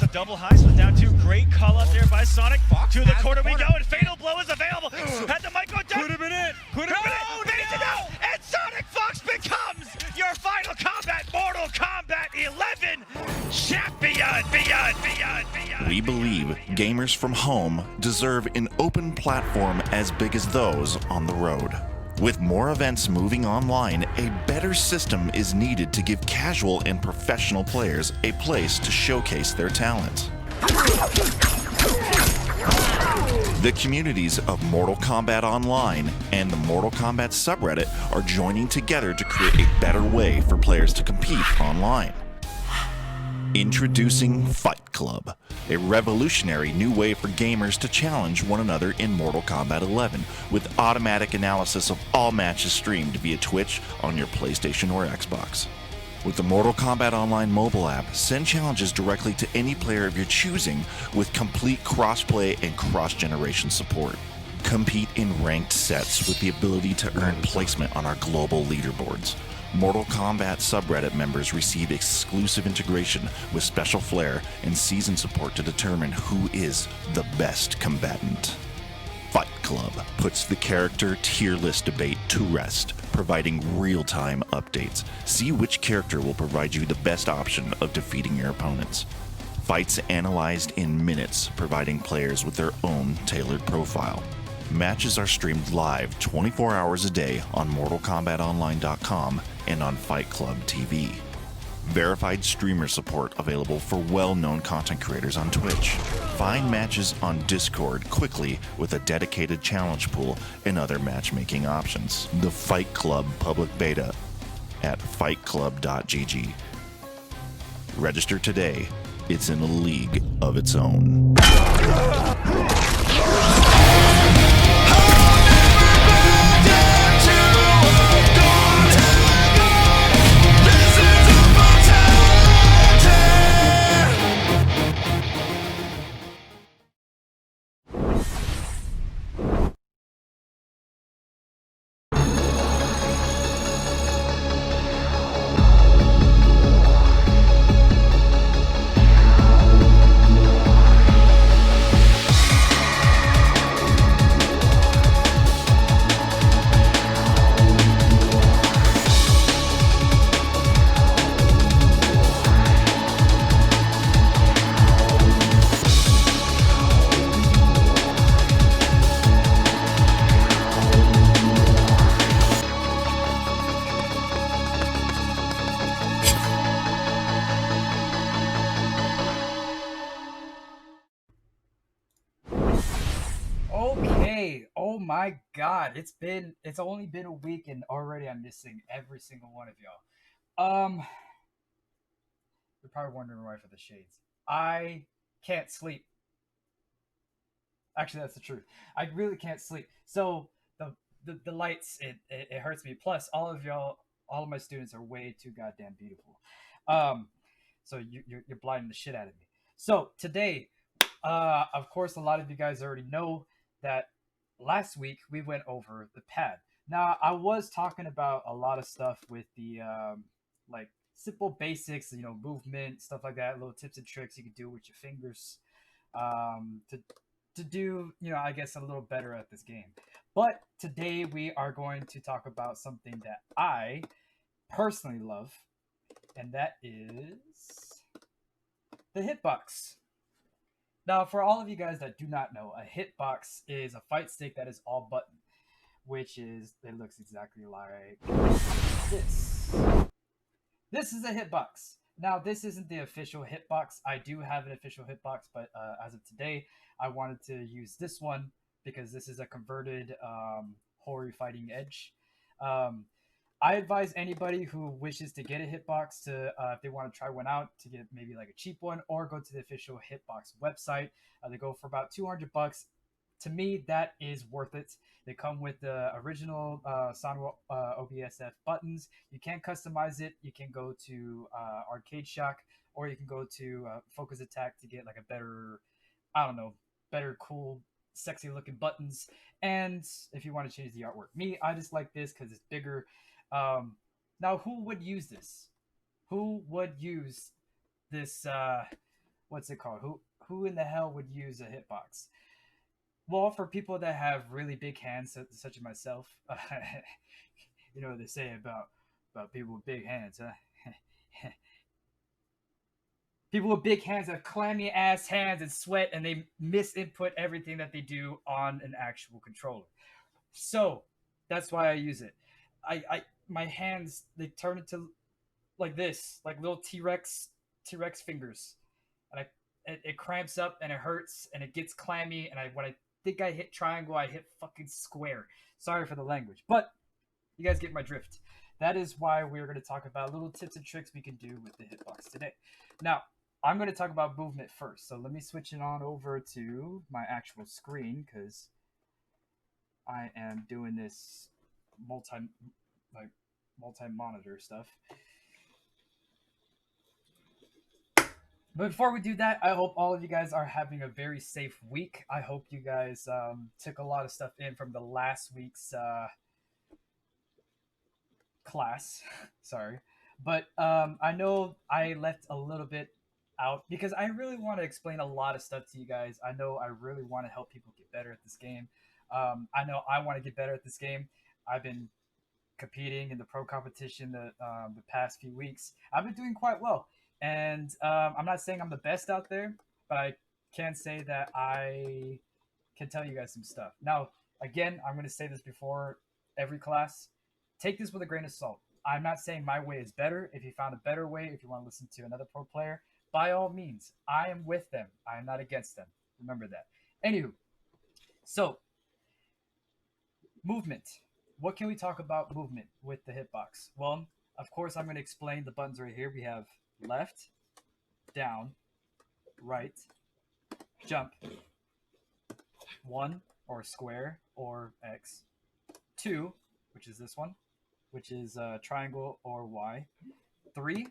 was a double high, so down two. Great call up there by Sonic. Fox to the corner we go, and Fatal Blow is available. Had the mic go down. Could have been it. Could have been it. Makes it out, and Sonic Fox becomes your Final Kombat Mortal Kombat 11 champion. Beyond. We believe gamers from home deserve an open platform as big as those on the road. With more events moving online, a better system is needed to give casual and professional players a place to showcase their talent. The communities of Mortal Kombat Online and the Mortal Kombat subreddit are joining together to create a better way for players to compete online. Introducing Fight Club, a revolutionary new way for gamers to challenge one another in Mortal Kombat 11, with automatic analysis of all matches streamed via Twitch on your PlayStation or Xbox. With the Mortal Kombat Online mobile app, send challenges directly to any player of your choosing with complete crossplay and cross-generation support. Compete in ranked sets with the ability to earn placement on our global leaderboards. Mortal Kombat subreddit members receive exclusive integration with special flair and season support to determine who is the best combatant. Fight Club puts the character tier list debate to rest, providing real-time updates. See which character will provide you the best option of defeating your opponents. Fights analyzed in minutes, providing players with their own tailored profile. Matches are streamed live 24 hours a day on MortalKombatOnline.com and on Fight Club TV. Verified streamer support available for well-known content creators on Twitch. Find matches on Discord quickly with a dedicated challenge pool and other matchmaking options. The Fight Club public beta at fightclub.gg. Register today. It's in a league of its own. My God, it's only been a week and already I'm missing every single one of y'all. You're probably wondering why for the shades. I can't sleep. Actually, that's the truth. I really can't sleep. So the lights, it hurts me. Plus, all of my students are way too goddamn beautiful. So you're blinding the shit out of me. So today, of course, a lot of you guys already know that last week we went over the pad. Now I was talking about a lot of stuff with the like simple basics, movement, stuff like that, little tips and tricks you can do with your fingers to do, I guess a little better at this game. But today we are going to talk about something that I personally love, and that is the hitbox. Now, for all of you guys that do not know, a hitbox is a fight stick that is all button, it looks exactly like this. This is a hitbox. Now, this isn't the official hitbox. I do have an official hitbox, but as of today, I wanted to use this one because this is a converted Hori Fighting Edge. I advise anybody who wishes to get a hitbox to, if they want to try one out, to get maybe like a cheap one or go to the official hitbox website. They go for about $200. To me, that is worth it. They come with the original Sanwa OBSF buttons. You can customize it. You can go to Arcade Shock, or you can go to Focus Attack to get like a better, better, cool, sexy looking buttons. And if you want to change the artwork, I just like this because it's bigger. Now, who would use this? Who would use this what's it called? Who in the hell would use a hitbox? Well, for people that have really big hands, such as myself, you know what they say about people with big hands, huh? People with big hands have clammy ass hands and sweat, and they misinput everything that they do on an actual controller. So that's why I use it. My hands, they turn into like this, like little T-Rex fingers, and it cramps up and it hurts and it gets clammy. And when I think I hit triangle, I hit fucking square. Sorry for the language, but you guys get my drift. That is why we're going to talk about little tips and tricks we can do with the hitbox today. Now, I'm going to talk about movement first. So let me switch it on over to my actual screen, because I am doing this multi-monitor stuff. But before we do that, I hope all of you guys are having a very safe week. I hope you guys took a lot of stuff in from the last week's class. Sorry. But I know I left a little bit out because I really want to explain a lot of stuff to you guys. I know I really want to help people get better at this game. I know I want to get better at this game. I've been competing in the pro competition the past few weeks. I've been doing quite well. And I'm not saying I'm the best out there, but I can say that I can tell you guys some stuff. Now, again, I'm going to say this before every class. Take this with a grain of salt. I'm not saying my way is better. If you found a better way, if you want to listen to another pro player, by all means, I am with them. I am not against them. Remember that. Anywho, so movement. What can we talk about movement with the hitbox? Well, of course, I'm going to explain the buttons right here. We have left, down, right, jump, 1 or square or X, 2, which is this one, which is triangle or Y, 3,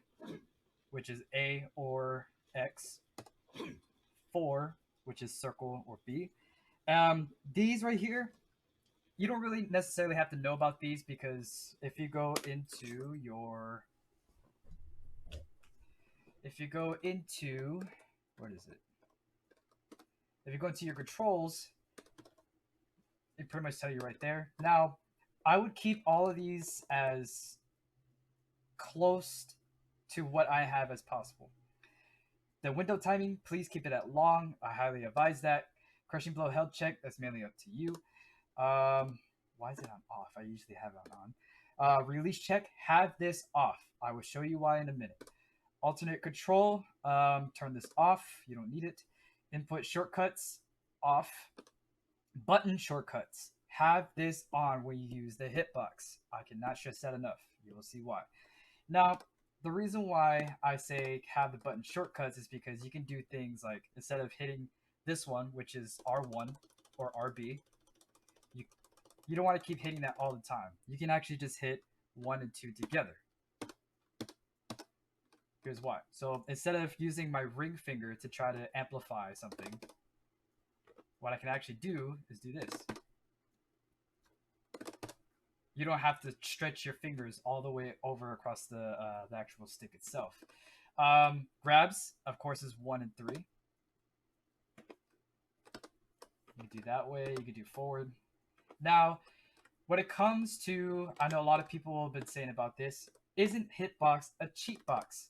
which is A or X, 4, which is circle or B. These right here, you don't really necessarily have to know about these, because if you go into your what is it? If you go into your controls, it pretty much tell you right there. Now, I would keep all of these as close to what I have as possible. The window timing, please keep it at long. I highly advise that. Crushing blow health check, that's mainly up to you. Why is it on off? I usually have it on. Release check, have this off. I will show you why in a minute. Alternate control, turn this off. You don't need it. Input shortcuts, off. Button shortcuts, have this on when you use the hitbox. I cannot stress that enough. You will see why. Now, the reason why I say have the button shortcuts is because you can do things like, instead of hitting this one, which is R1 or RB, you don't want to keep hitting that all the time. You can actually just hit 1 and 2 together. Here's why. So instead of using my ring finger to try to amplify something, what I can actually do is do this. You don't have to stretch your fingers all the way over across the actual stick itself. Grabs, of course, is 1 and 3. You can do that way. You can do forward. Now, when it comes to, I know a lot of people have been saying about this, isn't hitbox a cheat box?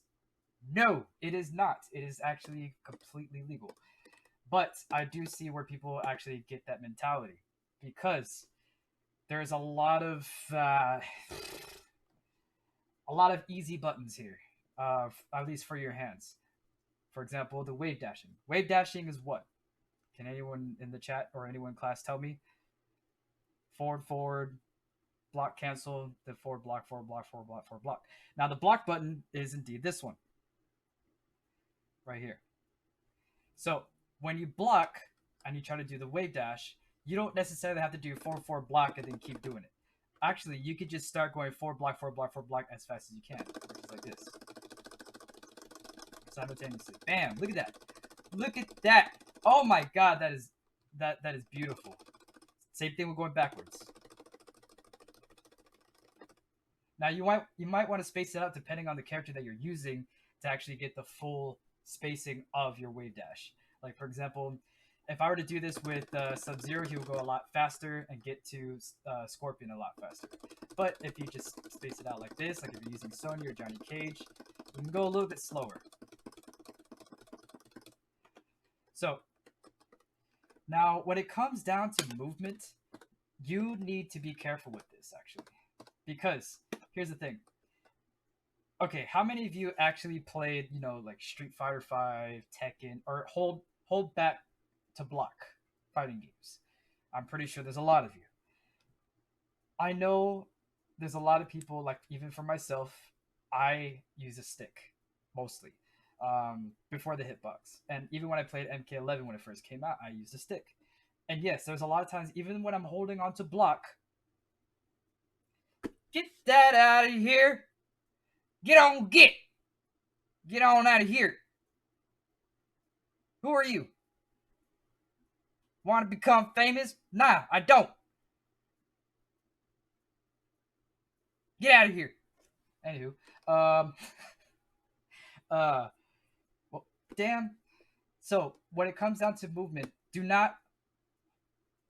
No, it is not. It is actually completely legal. But I do see where people actually get that mentality, because there's a lot of easy buttons here, at least for your hands. For example, the wave dashing. Wave dashing is what? Can anyone in the chat or anyone in class tell me? Forward, block, cancel, then forward, block, forward, block, forward, block, forward, block. Now, the block button is indeed this one. Right here. So, when you block and you try to do the wave dash, you don't necessarily have to do forward, block, and then keep doing it. Actually, you could just start going forward, block, forward, block, forward, block as fast as you can. Which is like this. Simultaneously. Bam! Look at that. Look at that! Oh my god, that is beautiful. Same thing with going backwards. Now you might want to space it out depending on the character that you're using to actually get the full spacing of your wave dash. Like, for example, if I were to do this with Sub-Zero, he will go a lot faster and get to Scorpion a lot faster. But if you just space it out like this, like if you're using Sonya or Johnny Cage, you can go a little bit slower. So, now when it comes down to movement, you need to be careful with this, actually. Because, here's the thing. Okay, how many of you actually played, you know, like Street Fighter V, Tekken, or hold back to block fighting games? I'm pretty sure there's a lot of you. I know there's a lot of people, like even for myself, I use a stick mostly before the hitbox. And even when I played MK11 when it first came out, I used a stick. And yes, there's a lot of times, even when I'm holding on to block, get that out of here. Get on, get on out of here. Who are you? Want to become famous? Nah, I don't. Get out of here. Anywho, well, damn. So when it comes down to movement, do not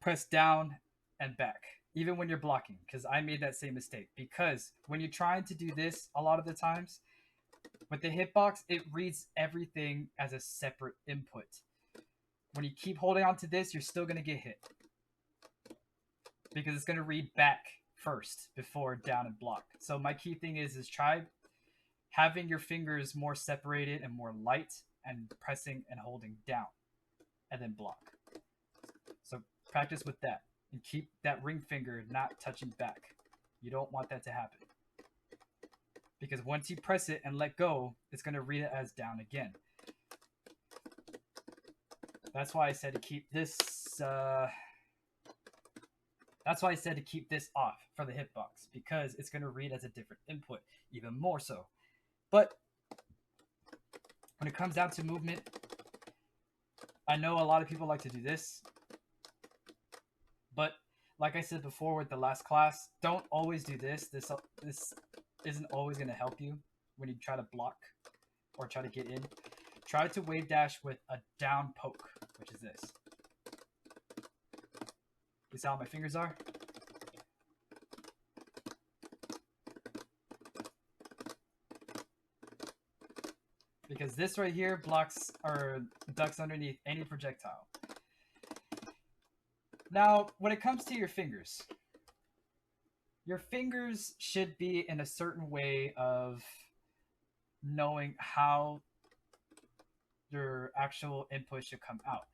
press down and back, even when you're blocking, because I made that same mistake. Because when you're trying to do this, a lot of the times, with the hitbox, it reads everything as a separate input. When you keep holding on to this, you're still going to get hit. Because it's going to read back first before down and block. So my key thing is try having your fingers more separated and more light and pressing and holding down and then block. So practice with that and keep that ring finger not touching back. You don't want that to happen. Because once you press it and let go, it's going to read it as down again. That's why I said to keep this that's why I said to keep this off for the hitbox, because it's going to read as a different input, even more so. But when it comes down to movement, I know a lot of people like to do this. But like I said before with the last class, don't always do this. This isn't always going to help you when you try to block or try to get in. Try to wave dash with a down poke, which is this. You see how my fingers are? Because this right here blocks or ducks underneath any projectile. Now, when it comes to your fingers should be in a certain way of knowing how your actual input should come out.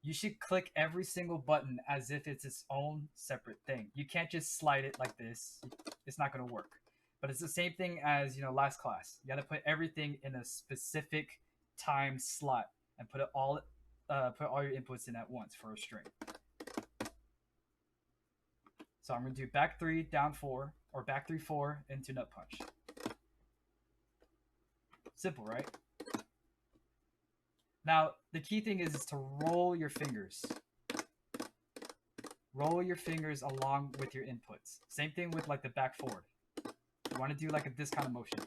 You should click every single button as if it's its own separate thing. You can't just slide it like this. It's not going to work. But it's the same thing as, you know, last class. You got to put everything in a specific time slot and put all your inputs in at once for a string. So I'm going to do back 3, down 4, or back 3, 4 into nut punch. Simple, right? Now, the key thing is to roll your fingers. Roll your fingers along with your inputs. Same thing with like the back forward. You want to do like this kind of motion.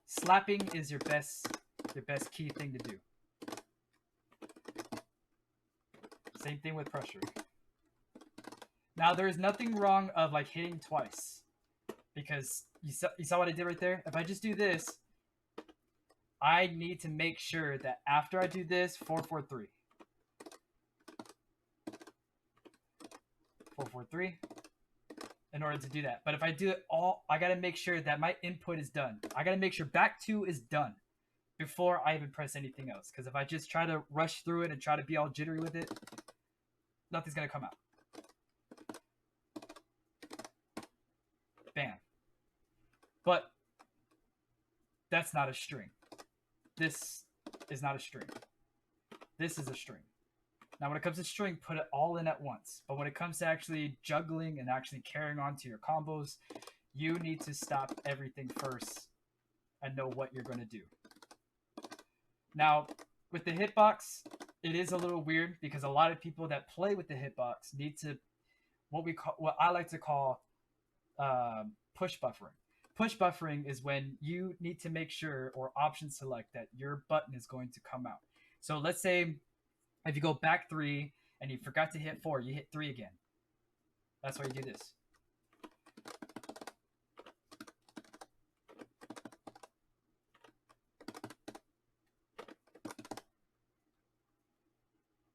Slapping is your best key thing to do. Same thing with pressure. Now, there is nothing wrong of like hitting twice, because you saw what I did right there? If I just do this, I need to make sure that after I do this, 4-4-3. 4-4-3 in order to do that. But if I do it all, I got to make sure that my input is done. I got to make sure back 2 is done before I even press anything else. Because if I just try to rush through it and try to be all jittery with it, nothing's going to come out. Bam. But that's not a string. This is not a string. This is a string. Now, when it comes to string, put it all in at once. But when it comes to actually juggling and actually carrying on to your combos, you need to stop everything first and know what you're going to do. Now, with the hitbox, it is a little weird because a lot of people that play with the hitbox need to what I like to call push buffering. Push buffering is when you need to make sure or option select that your button is going to come out. So let's say if you go back 3 and you forgot to hit 4, you hit 3 again. That's why you do this.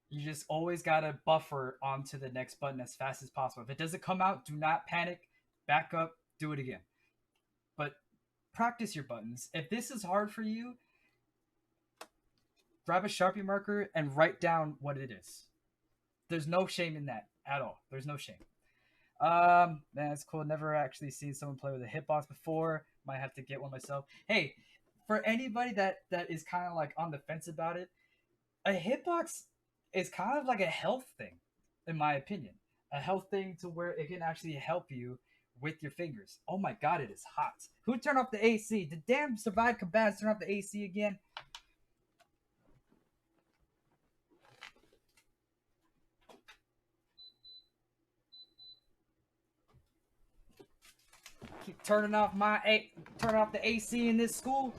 You just always gotta buffer onto the next button as fast as possible. If it doesn't come out, do not panic. Back up, do it again. But practice your buttons. If this is hard for you, grab a Sharpie marker and write down what it is. There's no shame in that at all. There's no shame. Man, it's cool. Never actually seen someone play with a hitbox before. Might have to get one myself. Hey, for anybody that is kind of like on the fence about it, a hitbox is kind of like a health thing, in my opinion. A health thing to where it can actually help you with your fingers. Oh my god, it is hot. Who turned off the AC? Did damn Survive Combatants turn off the AC again? Keep turning off the AC in this school.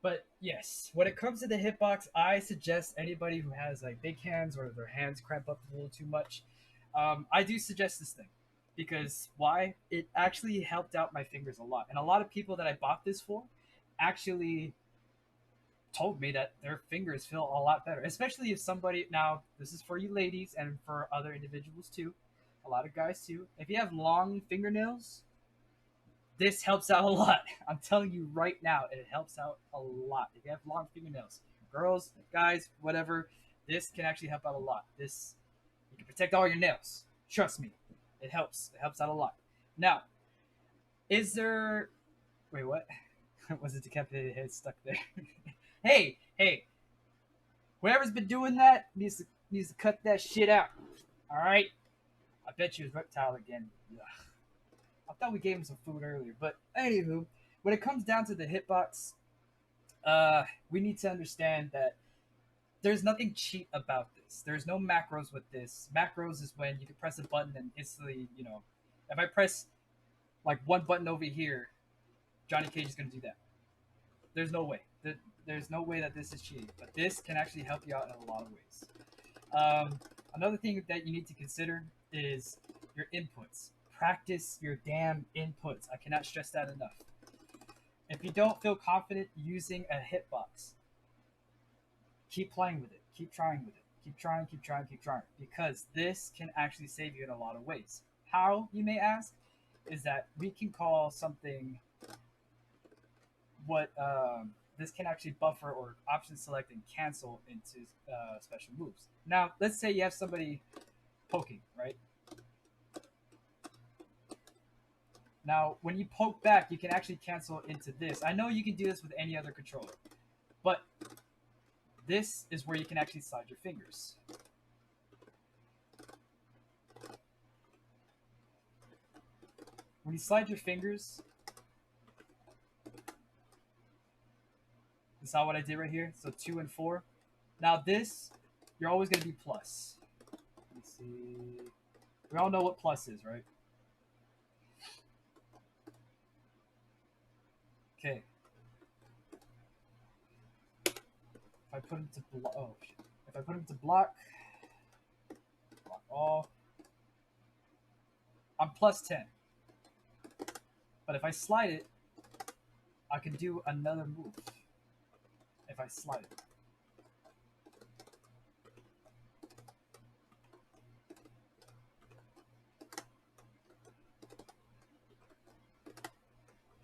But yes, when it comes to the hitbox, I suggest anybody who has like big hands or their hands cramp up a little too much, I do suggest this thing. Because why? It actually helped out my fingers a lot. And a lot of people that I bought this for actually told me that their fingers feel a lot better. Especially if somebody, now this is for you ladies and for other individuals too, a lot of guys too. If you have long fingernails, this helps out a lot. I'm telling you right now, it helps out a lot. If you have long fingernails, girls, guys, whatever, this can actually help out a lot. This, you can protect all your nails. Trust me, it helps. It helps out a lot. Now, is there? Wait, what? Was it decapitated head stuck there? hey, whoever's been doing that needs to cut that shit out. All right. I bet you it's reptile again. Ugh. I thought we gave him some food earlier, but anywho, when it comes down to the hitbox, we need to understand that there's nothing cheat about this. There's no macros with this. Macros is when you can press a button and instantly, if I press like one button over here, Johnny Cage is going to do that. There's no way. There's no way that this is cheating, but this can actually help you out in a lot of ways. Another thing that you need to consider is your inputs. Practice your damn inputs. I cannot stress that enough. If you don't feel confident using a hitbox, keep playing with it. Keep trying with it. Keep trying. Because this can actually save you in a lot of ways. How, you may ask, is that we can call something what this can actually buffer or option select and cancel into special moves. Now, let's say you have somebody poking, right? Now, when you poke back, you can actually cancel into this. I know you can do this with any other controller, but this is where you can actually slide your fingers. When you slide your fingers, you saw what I did right here? So 2 and 4. Now this, you're always going to be plus. Let's see. We all know what plus is, right? Okay. If I put him to block, oh shit. If I put him to block all, I'm plus 10. But if I slide it, I can do another move. If I slide it.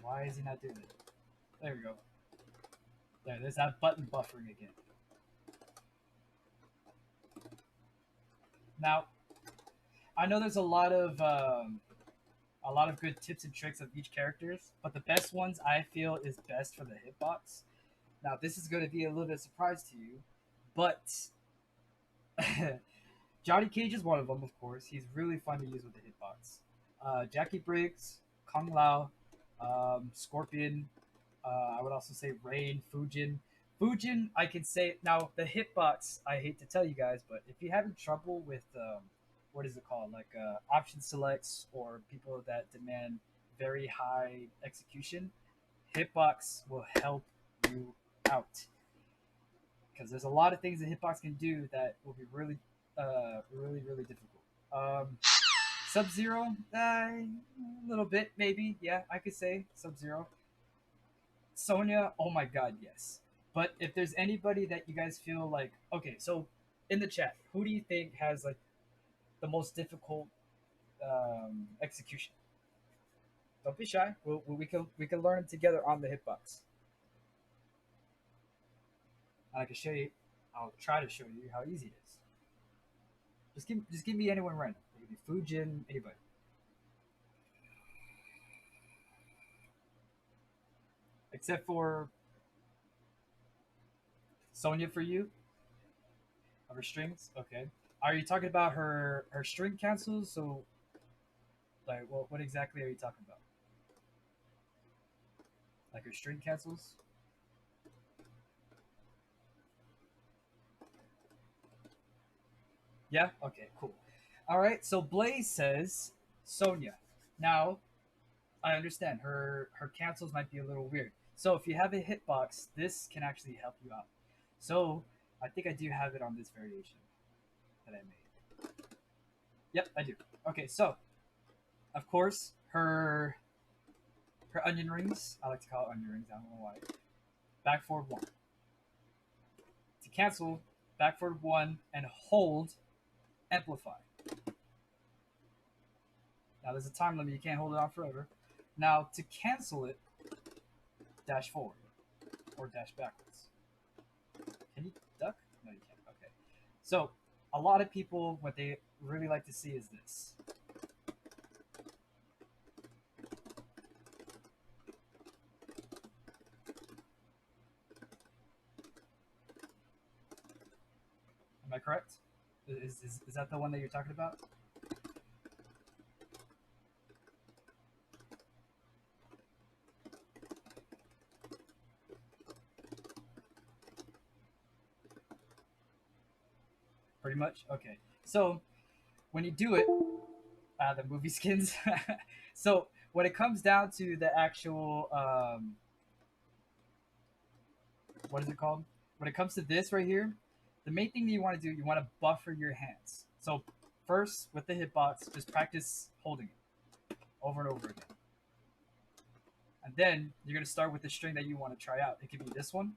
Why is he not doing it? There we go. There's that button buffering again. Now, I know there's a lot of good tips and tricks of each characters, but the best ones I feel is best for the hitbox. Now, this is going to be a little bit of a surprise to you, but Johnny Cage is one of them, of course. He's really fun to use with the hitbox. Jackie Briggs, Kung Lao, Scorpion, I would also say Rain, Fujin. Fujin, I can say, now the hitbox, I hate to tell you guys, but if you're having trouble with, what is it called, like option selects or people that demand very high execution, hitbox will help you out. Because there's a lot of things that hitbox can do that will be really, really difficult. Sub-Zero, a little bit maybe. Yeah, I could say Sub-Zero. Sonya, oh my god, yes. But if there's anybody that you guys feel like, okay, so in the chat, who do you think has like the most difficult execution? Don't be shy. We can learn together on the hitbox. And I can show you. I'll try to show you how easy it is. Just give me anyone random. It could be Fujin, anybody. Except for Sonya for you. Of her strings? Okay. Are you talking about her string cancels? So like what exactly are you talking about? Like her string cancels? Yeah? Okay, cool. Alright, so Blaze says Sonya. Now, I understand her cancels might be a little weird. So if you have a hitbox, this can actually help you out. So I think I do have it on this variation that I made. Yep, I do. Okay, so of course her onion rings. I like to call it onion rings. I don't know why. Back forward 1. To cancel, back forward 1 and hold amplify. Now there's a time limit. You can't hold it on forever. Now to cancel it, dash forward or dash backwards. Can you duck? No, you can't. Okay. So a lot of people, what they really like to see is this. Am I correct? Is that the one that you're talking about? Pretty much? Okay. So when you do it, the movie skins. So when it comes down to the actual, what is it called? When it comes to this right here, the main thing that you want to do, you want to buffer your hands. So first, with the hitbox, just practice holding it over and over again. And then you're going to start with the string that you want to try out. It could be this one,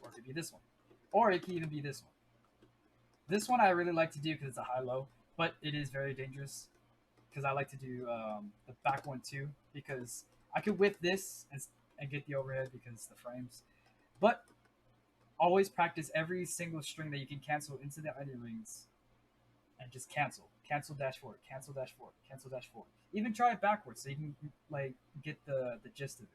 or it could be this one, or it could even be this one. This one I really like to do because it's a high-low, but it is very dangerous because I like to do the back one too, because I could whip this and get the overhead because the frames. But always practice every single string that you can cancel into the onion rings and just cancel. Cancel dash forward, cancel dash forward, cancel dash forward. Even try it backwards so you can like get the gist of it.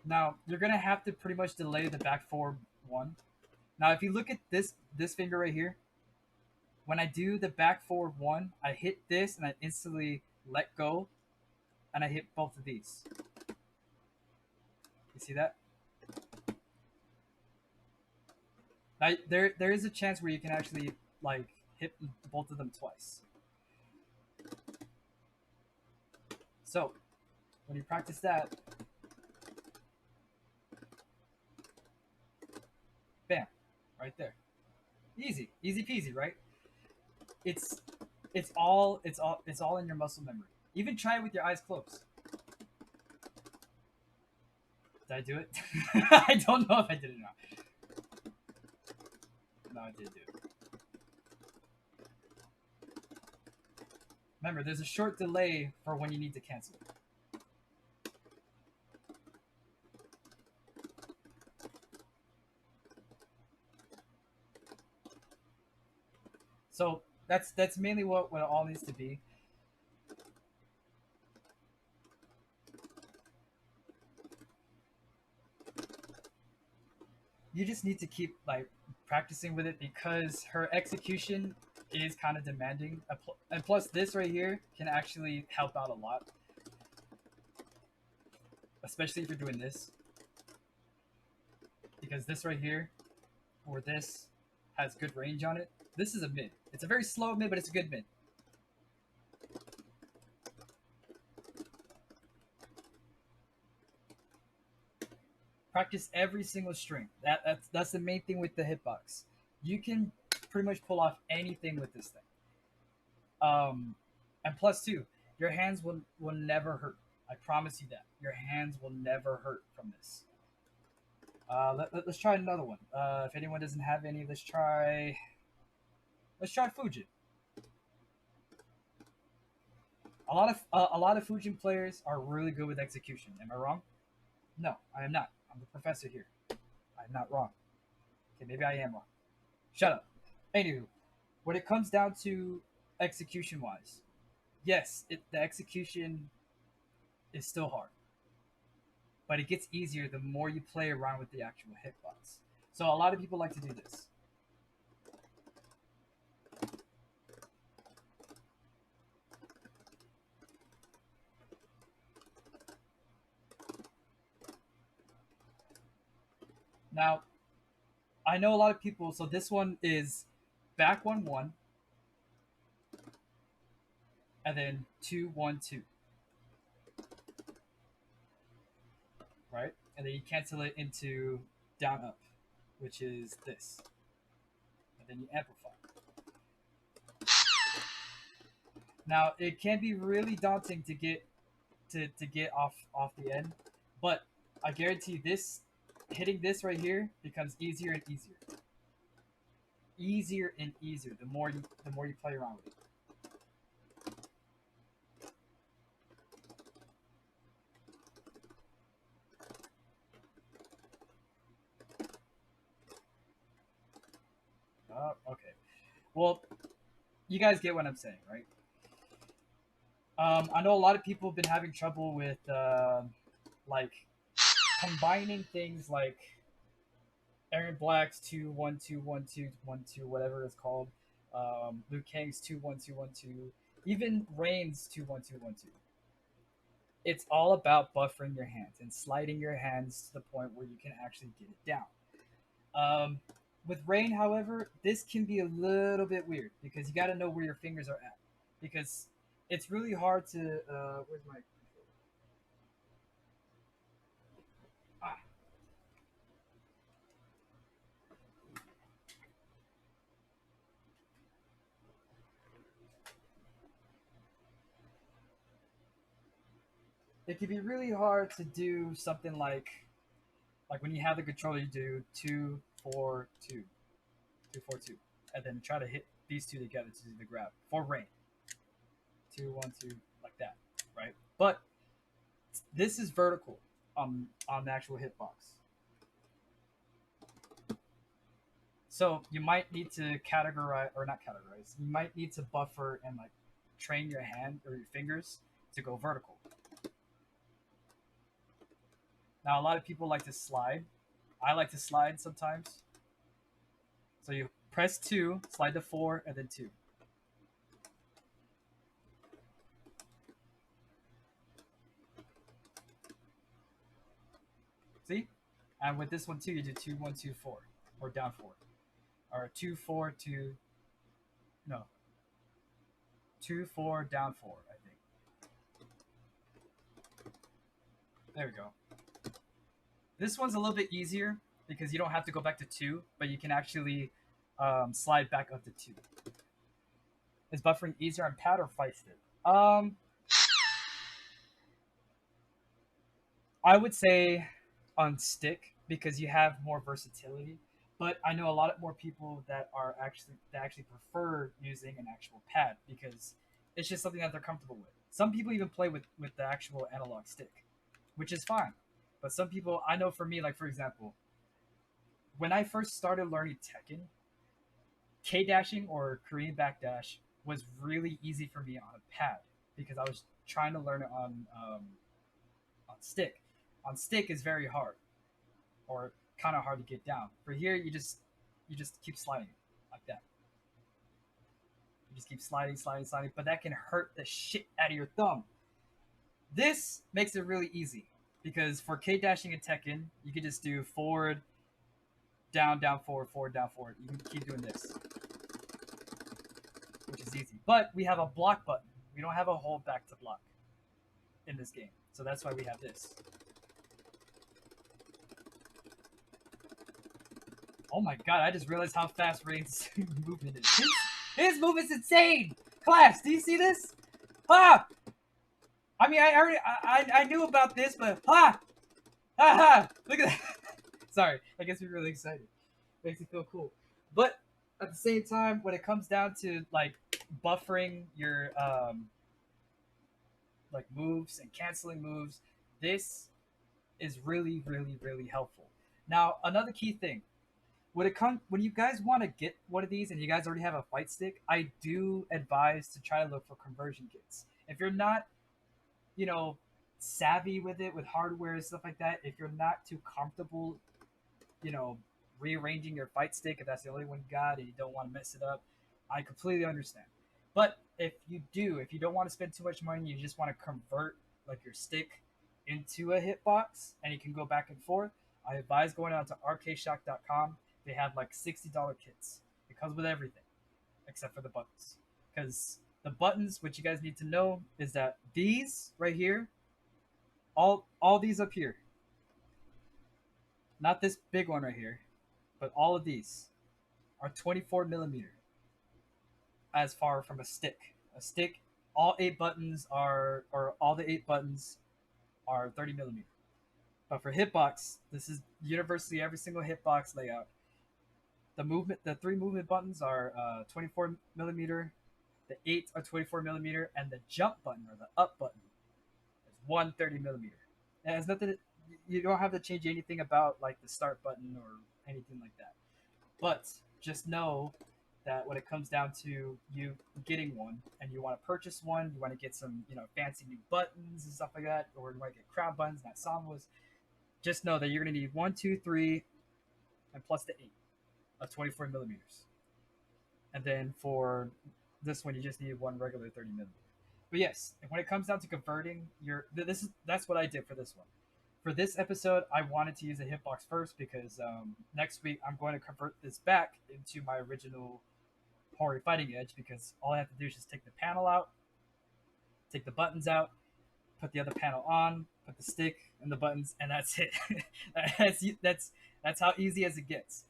Now you're gonna have to pretty much delay the back forward 1. Now if you look at this finger right here, when I do the back forward 1, I hit this and I instantly let go, and I hit both of these. You see that? Now there is a chance where you can actually like hit both of them twice. So when you practice that, bam, right there. Easy peasy, right? It's all in your muscle memory. Even try it with your eyes closed. Did I do it? I don't know if I did it or not. No, I did do it. Remember, there's a short delay for when you need to cancel it. So that's mainly what it all needs to be. You just need to keep like practicing with it because her execution is kind of demanding, and plus this right here can actually help out a lot, especially if you're doing this, because this right here or this has good range on it, This is a mid. It's a very slow mid, but it's a good mid. Practice every single string. That's the main thing with the hitbox. You can pretty much pull off anything with this thing. And plus two, your hands will never hurt. I promise you that. Your hands will never hurt from this. Let's try another one. If anyone doesn't have any, let's try Fujin. A lot of Fujin players are really good with execution. Am I wrong? No, I am not. I'm the professor here. I'm not wrong. Okay, maybe I am wrong. Shut up. Anywho, when it comes down to execution-wise, yes, the execution is still hard, but it gets easier the more you play around with the actual hitbox. So a lot of people like to do this. Now, I know a lot of people, so this one is back 1-1, and then 2-1-2. Right? And then you cancel it into down up, which is this. And then you amplify. Now, it can be really daunting to get off the end, but I guarantee you this hitting this right here becomes easier and easier. Easier and easier the more you play around with it. Okay. Well, you guys get what I'm saying, right? I know a lot of people have been having trouble with like combining things like Aaron Black's 2-1-2-1-2-1-2, whatever it's called. Liu Kang's 2-1-2-1-2, even Rain's 2-1-2-1-2. It's all about buffering your hands and sliding your hands to the point where you can actually get it down. With Rain, however, this can be a little bit weird because you got to know where your fingers are at, because it's really hard to. Where's my controller? Ah. It can be really hard to do something like when you have the controller, you do 2-4-2, 2-4-2, and then try to hit these two together to do the grab for Rain. 2-1-2, like that, right? But this is vertical on the actual hitbox. So you might need to categorize, or not categorize, you might need to buffer and like train your hand or your fingers to go vertical. Now, a lot of people like to slide. I like to slide sometimes. So you press 2, slide to 4, and then 2. See? And with this one too, you do 2-1-2-4, or down 4. Or 2-4-2, no. 2-4, down 4, I think. There we go. This one's a little bit easier because you don't have to go back to 2, but you can actually slide back up to 2. Is buffering easier on pad or fight stick? I would say on stick because you have more versatility. But I know a lot more people that actually prefer using an actual pad because it's just something that they're comfortable with. Some people even play with the actual analog stick, which is fine. But some people, I know for me, like for example, when I first started learning Tekken, K-dashing or Korean backdash was really easy for me on a pad because I was trying to learn it on stick. On stick is very hard, or kind of hard to get down. For here, you just keep sliding like that. You just keep sliding, but that can hurt the shit out of your thumb. This makes it really easy because for K-dashing and Tekken, you can just do forward, down, forward, down, forward. You can keep doing this. which is easy. But we have a block button. We don't have a hold back to block in this game. So that's why we have this. Oh my god, I just realized how fast Rain's movement is. His movement's insane! Class, do you see this? Ha! I mean, I knew about this, but ha! Ha ha! Look at that! Sorry, I guess we're really excited. Makes me feel cool. But at the same time, when it comes down to like buffering your like moves and canceling moves, this is really, really, really helpful. Now, another key thing. When you guys want to get one of these and you guys already have a fight stick, I do advise to try to look for conversion kits. If you're not, you know, savvy with it, with hardware and stuff like that, if you're not too comfortable, you know, rearranging your fight stick, if that's the only one you got and you don't want to mess it up, I completely understand. But if you don't want to spend too much money, you just want to convert like your stick into a hitbox and you can go back and forth, I advise going out to arcadeshock.com. They have like $60 kits. It comes with everything except for the buttons. Because the buttons, what you guys need to know is that these right here, all these up here, not this big one right here, but all of these are 24 millimeter as far from a stick. A stick, all 8 buttons are 30 millimeter. But for hitbox, this is universally every single hitbox layout. The 3 movement buttons are 24 millimeter, the 8 are 24 millimeter, and the jump button or the up button is 130 millimeter. It has nothing. You don't have to change anything about like the start button or anything like that. But just know that when it comes down to you getting one and you want to purchase one, you want to get some fancy new buttons and stuff like that, or you want to get crown buttons, not sambos. Just know that you're going to need 1, 2, 3, and plus the 8 of 24 millimeters. And then for this one, you just need one regular 30 millimeter. But yes, when it comes down to converting that's what I did for this one. For this episode, I wanted to use a hitbox first because next week I'm going to convert this back into my original Hori Fighting Edge, because all I have to do is just take the panel out, take the buttons out, put the other panel on, put the stick and the buttons, and that's it. that's how easy as it gets.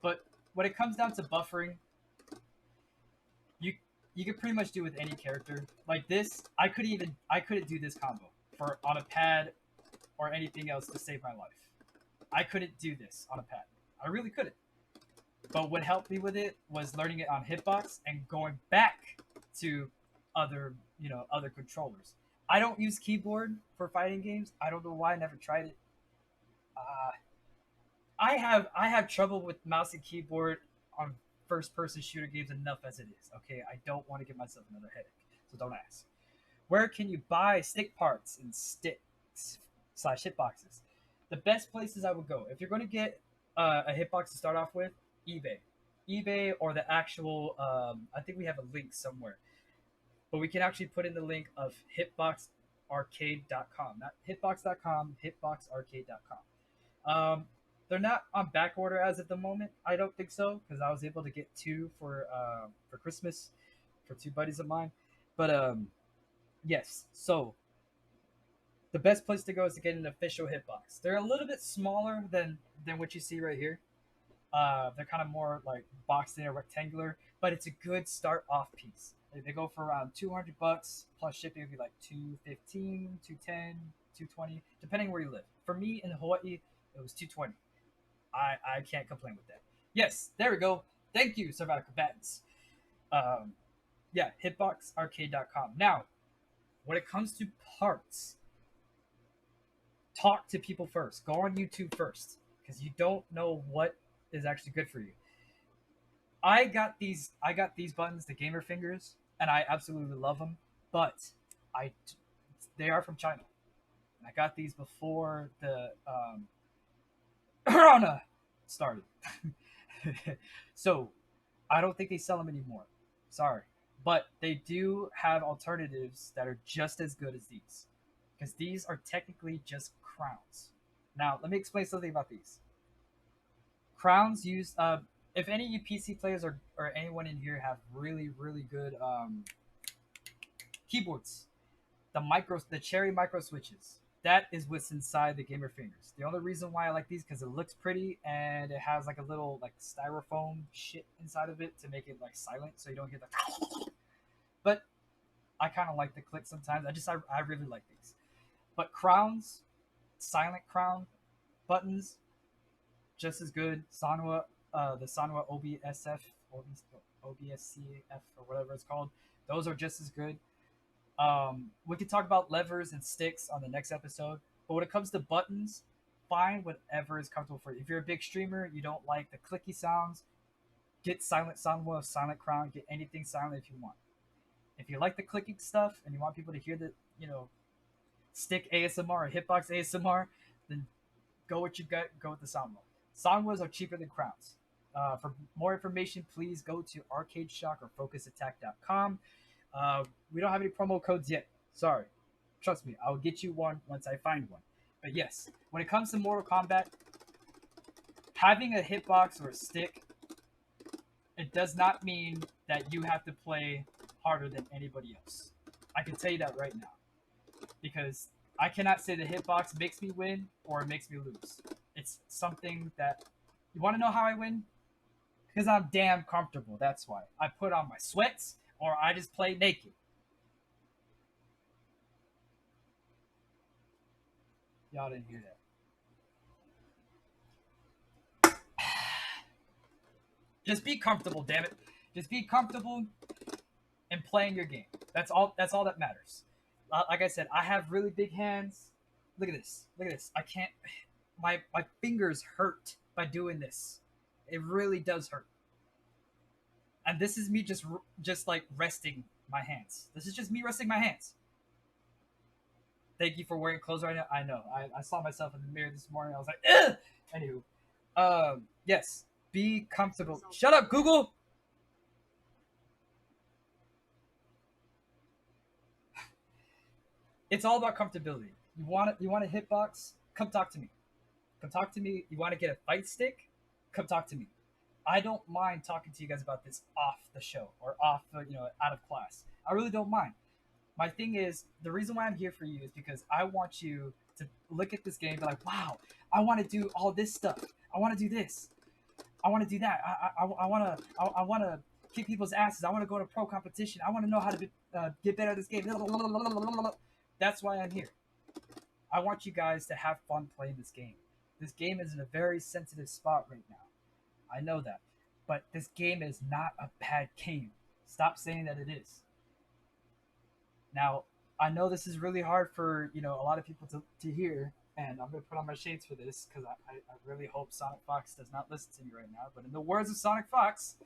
But when it comes down to buffering, you could pretty much do with any character. Like this, I couldn't do this combo on a pad or anything else to save my life. I couldn't do this on a pad. I really couldn't. But what helped me with it was learning it on hitbox and going back to other controllers. I don't use keyboard for fighting games. I don't know why. I never tried it. I have trouble with mouse and keyboard on first-person shooter games enough as it is. Okay, I don't want to give myself another headache, so don't ask. Where can you buy stick parts and sticks/hitboxes? The best places I would go if you're going to get a hitbox to start off with, eBay, or the actual. I think we have a link somewhere, but we can actually put in the link of hitboxarcade.com, not hitbox.com, hitboxarcade.com. They're not on back order as of the moment. I don't think so, because I was able to get 2 for Christmas for 2 buddies of mine. But yes, so the best place to go is to get an official hitbox. They're a little bit smaller than what you see right here. They're kind of more like boxed in or rectangular, but it's a good start off piece. They go for around $200 plus shipping would be like $215, $210, $220, depending where you live. For me in Hawaii, it was $220. I can't complain with that. Yes, there we go. Thank you, Survival Combatants. Yeah, hitboxarcade.com. Now, when it comes to parts, talk to people first. Go on YouTube first, because you don't know what is actually good for you. I got these buttons, the Gamer Fingers, and I absolutely love them, but they are from China. And I got these before the Corona started. So I don't think they sell them anymore. Sorry. But they do have alternatives that are just as good as these, because these are technically just crowns. Now, let me explain something about these. Crowns use if any of you PC players or anyone in here have really really good keyboards, the Cherry micro switches. That is what's inside the gamer fingers. The only reason why I like these because it looks pretty and it has like a little like styrofoam shit inside of it to make it like silent so you don't hear the. But I kind of like the click sometimes. I really like these. But crowns, silent crown buttons, just as good. Sanwa, the Sanwa OBSF, OBSCF or whatever it's called. Those are just as good. We could talk about levers and sticks on the next episode, but when it comes to buttons, find whatever is comfortable for you. If you're a big streamer, you don't like the clicky sounds, get silent Sanwa, silent crown, get anything silent if you want. If you like the clicking stuff and you want people to hear the, stick ASMR or hitbox ASMR, then go what you got. Go with the Sanwa. Sanwas are cheaper than crowns. For more information, please go to Arcade Shock or FocusAttack.com. We don't have any promo codes yet. Sorry. Trust me, I'll get you one once I find one. But yes, when it comes to Mortal Kombat, having a hitbox or a stick, it does not mean that you have to play harder than anybody else. I can tell you that right now. Because I cannot say the hitbox makes me win or it makes me lose. It's something that... You want to know how I win? Because I'm damn comfortable, that's why. I put on my sweats or I just play naked. Y'all didn't hear that. Just be comfortable, damn it. Just be comfortable in playing your game. That's all that matters. Like I said, I have really big hands. Look at this. Look at this. I can't... My fingers hurt by doing this. It really does hurt. And this is me just like resting my hands. This is just me resting my hands. Thank you for wearing clothes right now. I know. I saw myself in the mirror this morning. I was like, ugh! Anywho. Yes. Be comfortable. Shut up, Google! It's all about comfortability. You want a hitbox? Come talk to me. Come talk to me. You want to get a fight stick? Come talk to me. I don't mind talking to you guys about this off the show or off, out of class. I really don't mind. My thing is, the reason why I'm here for you is because I want you to look at this game and be like, wow, I want to do all this stuff. I want to do this. I want to do that. I want to kick people's asses. I want to go to pro competition. I want to know how to get better at this game. That's why I'm here. I want you guys to have fun playing this game. This game is in a very sensitive spot right now. I know that. But this game is not a bad game. Stop saying that it is. Now, I know this is really hard for, a lot of people to hear, and I'm going to put on my shades for this because I really hope Sonic Fox does not listen to me right now. But in the words of Sonic Fox,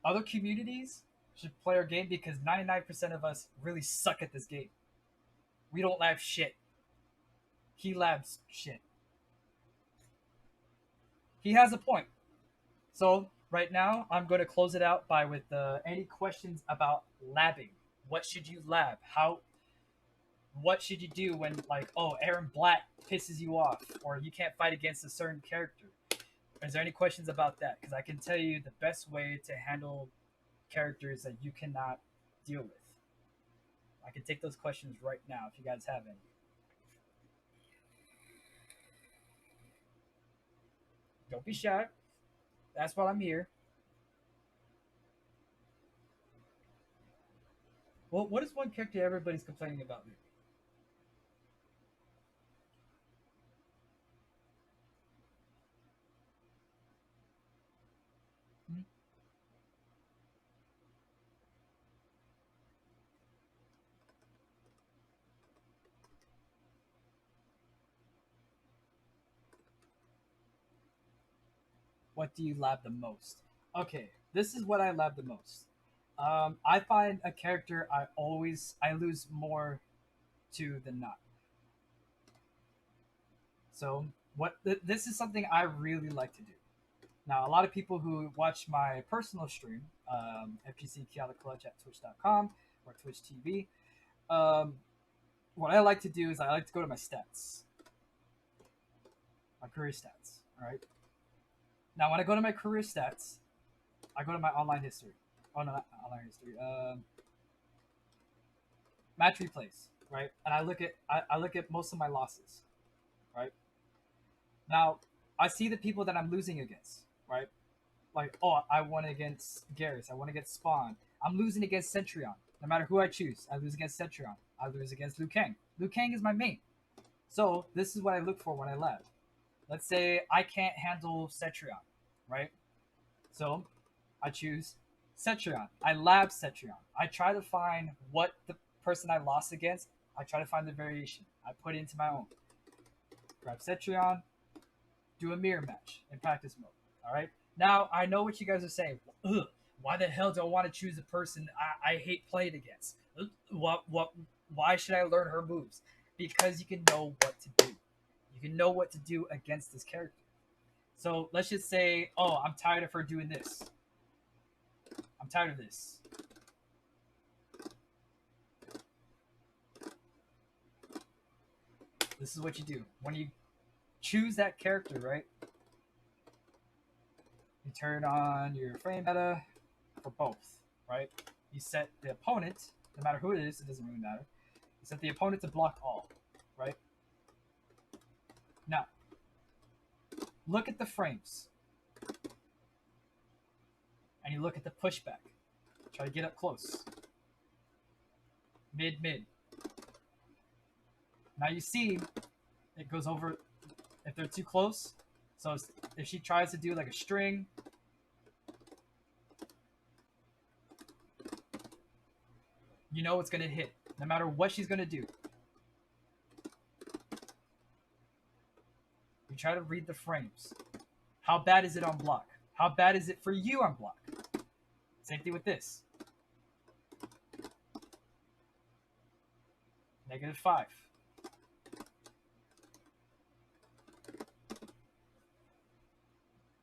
other communities should play our game because 99% of us really suck at this game. We don't lab shit. He labs shit. He has a point. So right now, I'm going to close it out with any questions about labbing. What should you lab? What should you do when, Aaron Black pisses you off or you can't fight against a certain character? Is there any questions about that? Because I can tell you the best way to handle characters that you cannot deal with. I can take those questions right now if you guys have any. Don't be shy. That's why I'm here. Well, what is one character everybody's complaining about me? What do you lab the most? Okay, this is what I lab the most. I find a character I lose more to than not. So this is something I really like to do. Now, a lot of people who watch my personal stream, FGC Kiala Clutch at twitch.com or Twitch TV, what I like to do is I like to go to my stats. my career stats. All right. Now, when I go to my career stats, I go to my online history. Oh no, not online history. Match replays, right? And I look at most of my losses, right? Now, I see the people that I'm losing against, right? Like, oh, I won against Garrus. I won against Spawn. I'm losing against Centurion. No matter who I choose, I lose against Centurion. I lose against Liu Kang. Liu Kang is my main. So this is what I look for when I lab. Let's say I can't handle Cetrion, right? So I choose Cetrion. I lab Cetrion. I try to find what the person I lost against. I try to find the variation. I put it into my own. Grab Cetrion, do a mirror match in practice mode. All right. Now I know what you guys are saying. Ugh, why the hell do I want to choose a person I hate playing against? What? Why should I learn her moves? Because you can know what to do. You can know what to do against this character. So let's just say, oh, I'm tired of her doing this. I'm tired of this. This is what you do. When you choose that character, right? You turn on your frame meta for both, right? You set the opponent, no matter who it is, it doesn't really matter. You set the opponent to block all, right? Now, look at the frames. And you look at the pushback. Try to get up close. Mid. Now you see it goes over if they're too close. So if she tries to do like a string, you know it's going to hit, no matter what she's going to do. You try to read the frames. How bad is it on block? How bad is it for you on block? Same thing with this. -5.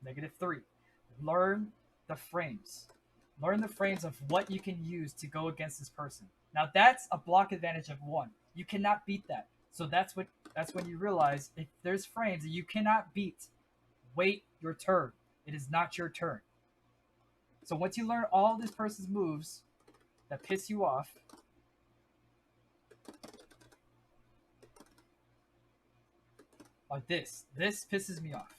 -3. Learn the frames. Learn the frames of what you can use to go against this person. Now that's a block advantage of 1. You cannot beat that. So that's when you realize if there's frames that you cannot beat, wait your turn. It is not your turn. So once you learn all this person's moves that piss you off, like this pisses me off.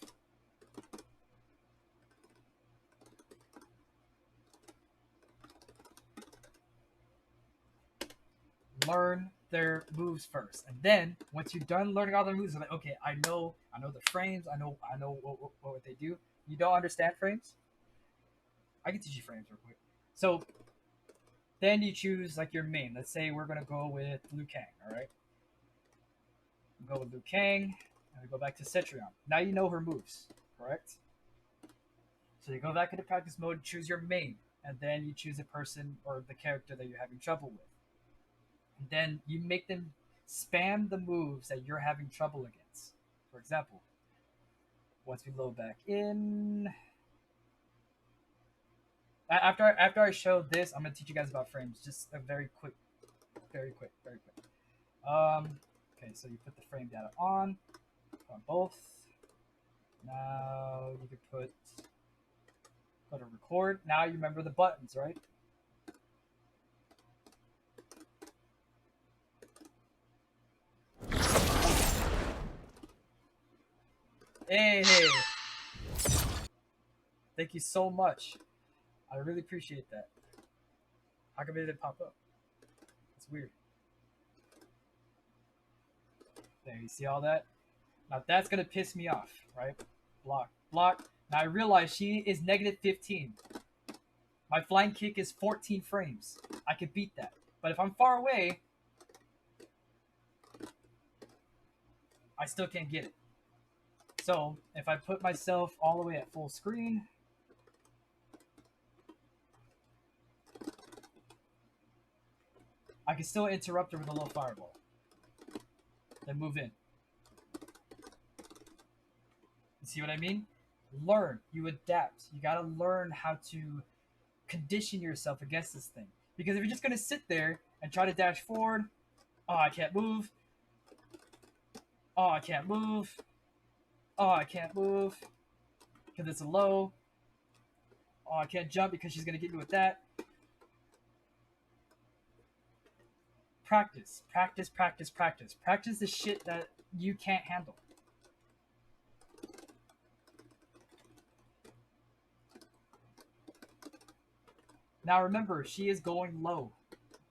Learn their moves first, and then once you're done learning all their moves, you're like, okay, I know the frames. I know what they do. You don't understand frames? I can teach you frames real quick. So then you choose like your main. Let's say we're gonna go with Liu Kang. All right, go with Liu Kang, and we go back to Cetrion. Now you know her moves, correct? So you go back into practice mode, choose your main, and then you choose a person or the character that you're having trouble with. And then you make them spam the moves that you're having trouble against. For example, once we load back in, after I show this, I'm gonna teach you guys about frames. Just a very quick. Okay, so you put the frame data on both. Now you can go to record. Now you remember the buttons, right? Hey. Thank you so much. I really appreciate that. How come it didn't pop up? It's weird. There, you see all that? Now that's gonna piss me off, right? Block. Now I realize she is -15. My flying kick is 14 frames. I could beat that. But if I'm far away, I still can't get it. So if I put myself all the way at full screen, I can still interrupt her with a low fireball. Then move in. You see what I mean? Learn. You adapt. You gotta learn how to condition yourself against this thing. Because if you're just gonna sit there and try to dash forward, oh, I can't move. Oh, I can't move. Oh, I can't move because it's a low. Oh, I can't jump because she's gonna get me with that. Practice, practice, practice, practice. Practice the shit that you can't handle. Now remember, she is going low.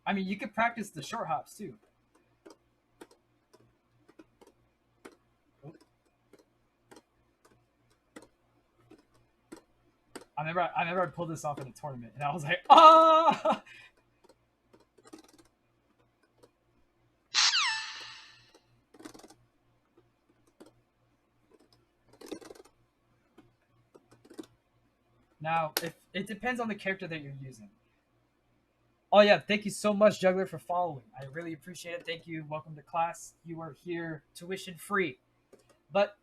I mean, you can practice the short hops too. I remember I pulled this off in a tournament, and I was like, ah! Now, if it depends on the character that you're using. Oh yeah, thank you so much, Juggler, for following. I really appreciate it. Thank you. Welcome to class. You are here tuition free. But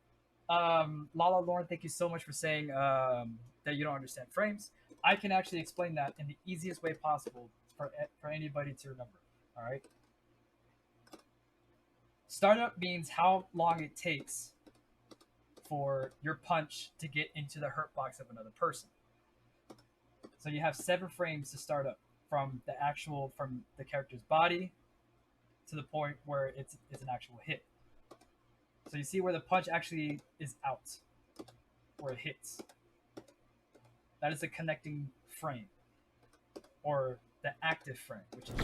Lala Lauren, thank you so much for saying that you don't understand frames. I can actually explain that in the easiest way possible for anybody to remember. All right. Startup means how long it takes for your punch to get into the hurt box of another person. So you have 7 frames to start up from the character's body to the point where it's an actual hit. So you see where the punch actually is out, where it hits. That is the connecting frame, or the active frame, which is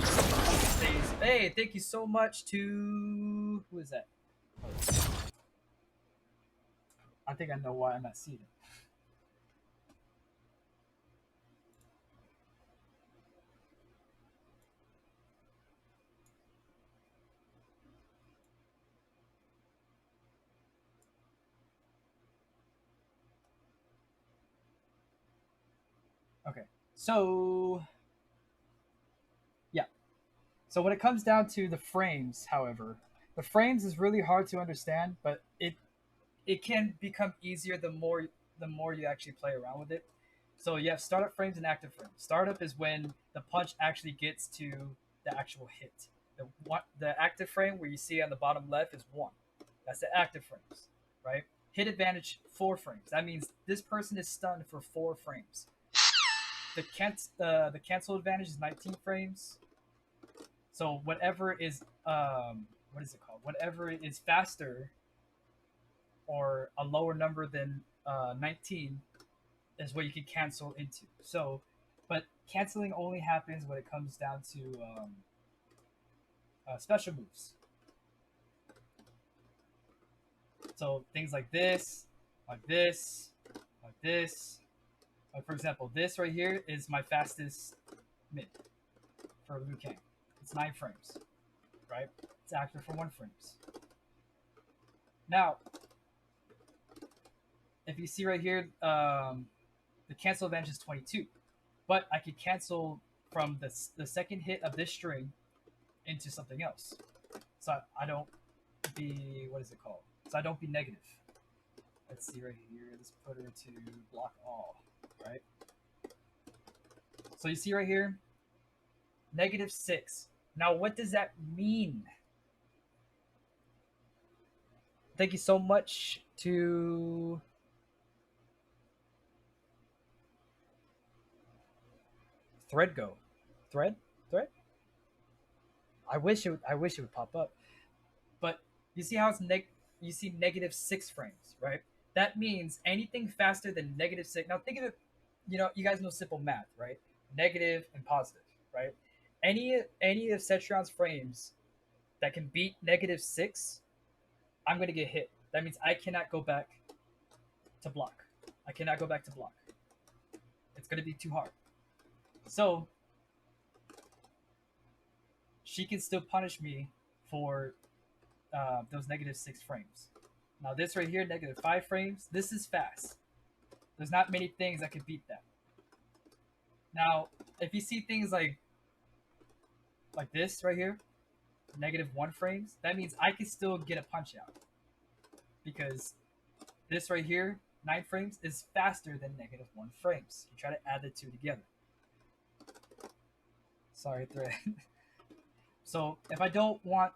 hey, thank you so much to who is that? I think I know why I'm not seated. Okay, so yeah. So when it comes down to the frames, however, the frames is really hard to understand, but it can become easier the more you actually play around with it. So you have startup frames and active frames. Startup is when the punch actually gets to the actual hit. The active frame where you see on the bottom left is 1. That's the active frames, right? Hit advantage 4 frames. That means this person is stunned for 4 frames. The cancel advantage is 19 frames. So whatever is what is it called? Whatever is faster or a lower number than 19 is what you can cancel into. So, but canceling only happens when it comes down to special moves. So things like this, like this, like this. Like for example, this right here is my fastest mid for Liu Kang. It's 9 frames, right? It's active for 1 frames. Now, if you see right here, the cancel advantage is 22, but I could cancel from the second hit of this string into something else. So I don't be, what is it called? So I don't be negative. Let's see right here. Let's put her to block all, right? So you see right here, -6. Now what does that mean? Thank you so much to ThreadGo. Thread? I wish it would pop up. But you see how it's you see -6 frames, right? That means anything faster than -6. Now think of it, you guys know simple math, right? Negative and positive, right? Any of Cetrion's frames that can beat -6, I'm gonna get hit. That means I cannot go back to block. I cannot go back to block. It's gonna be too hard. So she can still punish me for those -6 frames. Now this right here, -5 frames, this is fast. There's not many things that can beat that. Now, if you see things like this right here, -1 frames, that means I can still get a punch out. Because this right here, 9 frames, is faster than -1 frames. You try to add the 2 together. Sorry, Thread. So if I don't want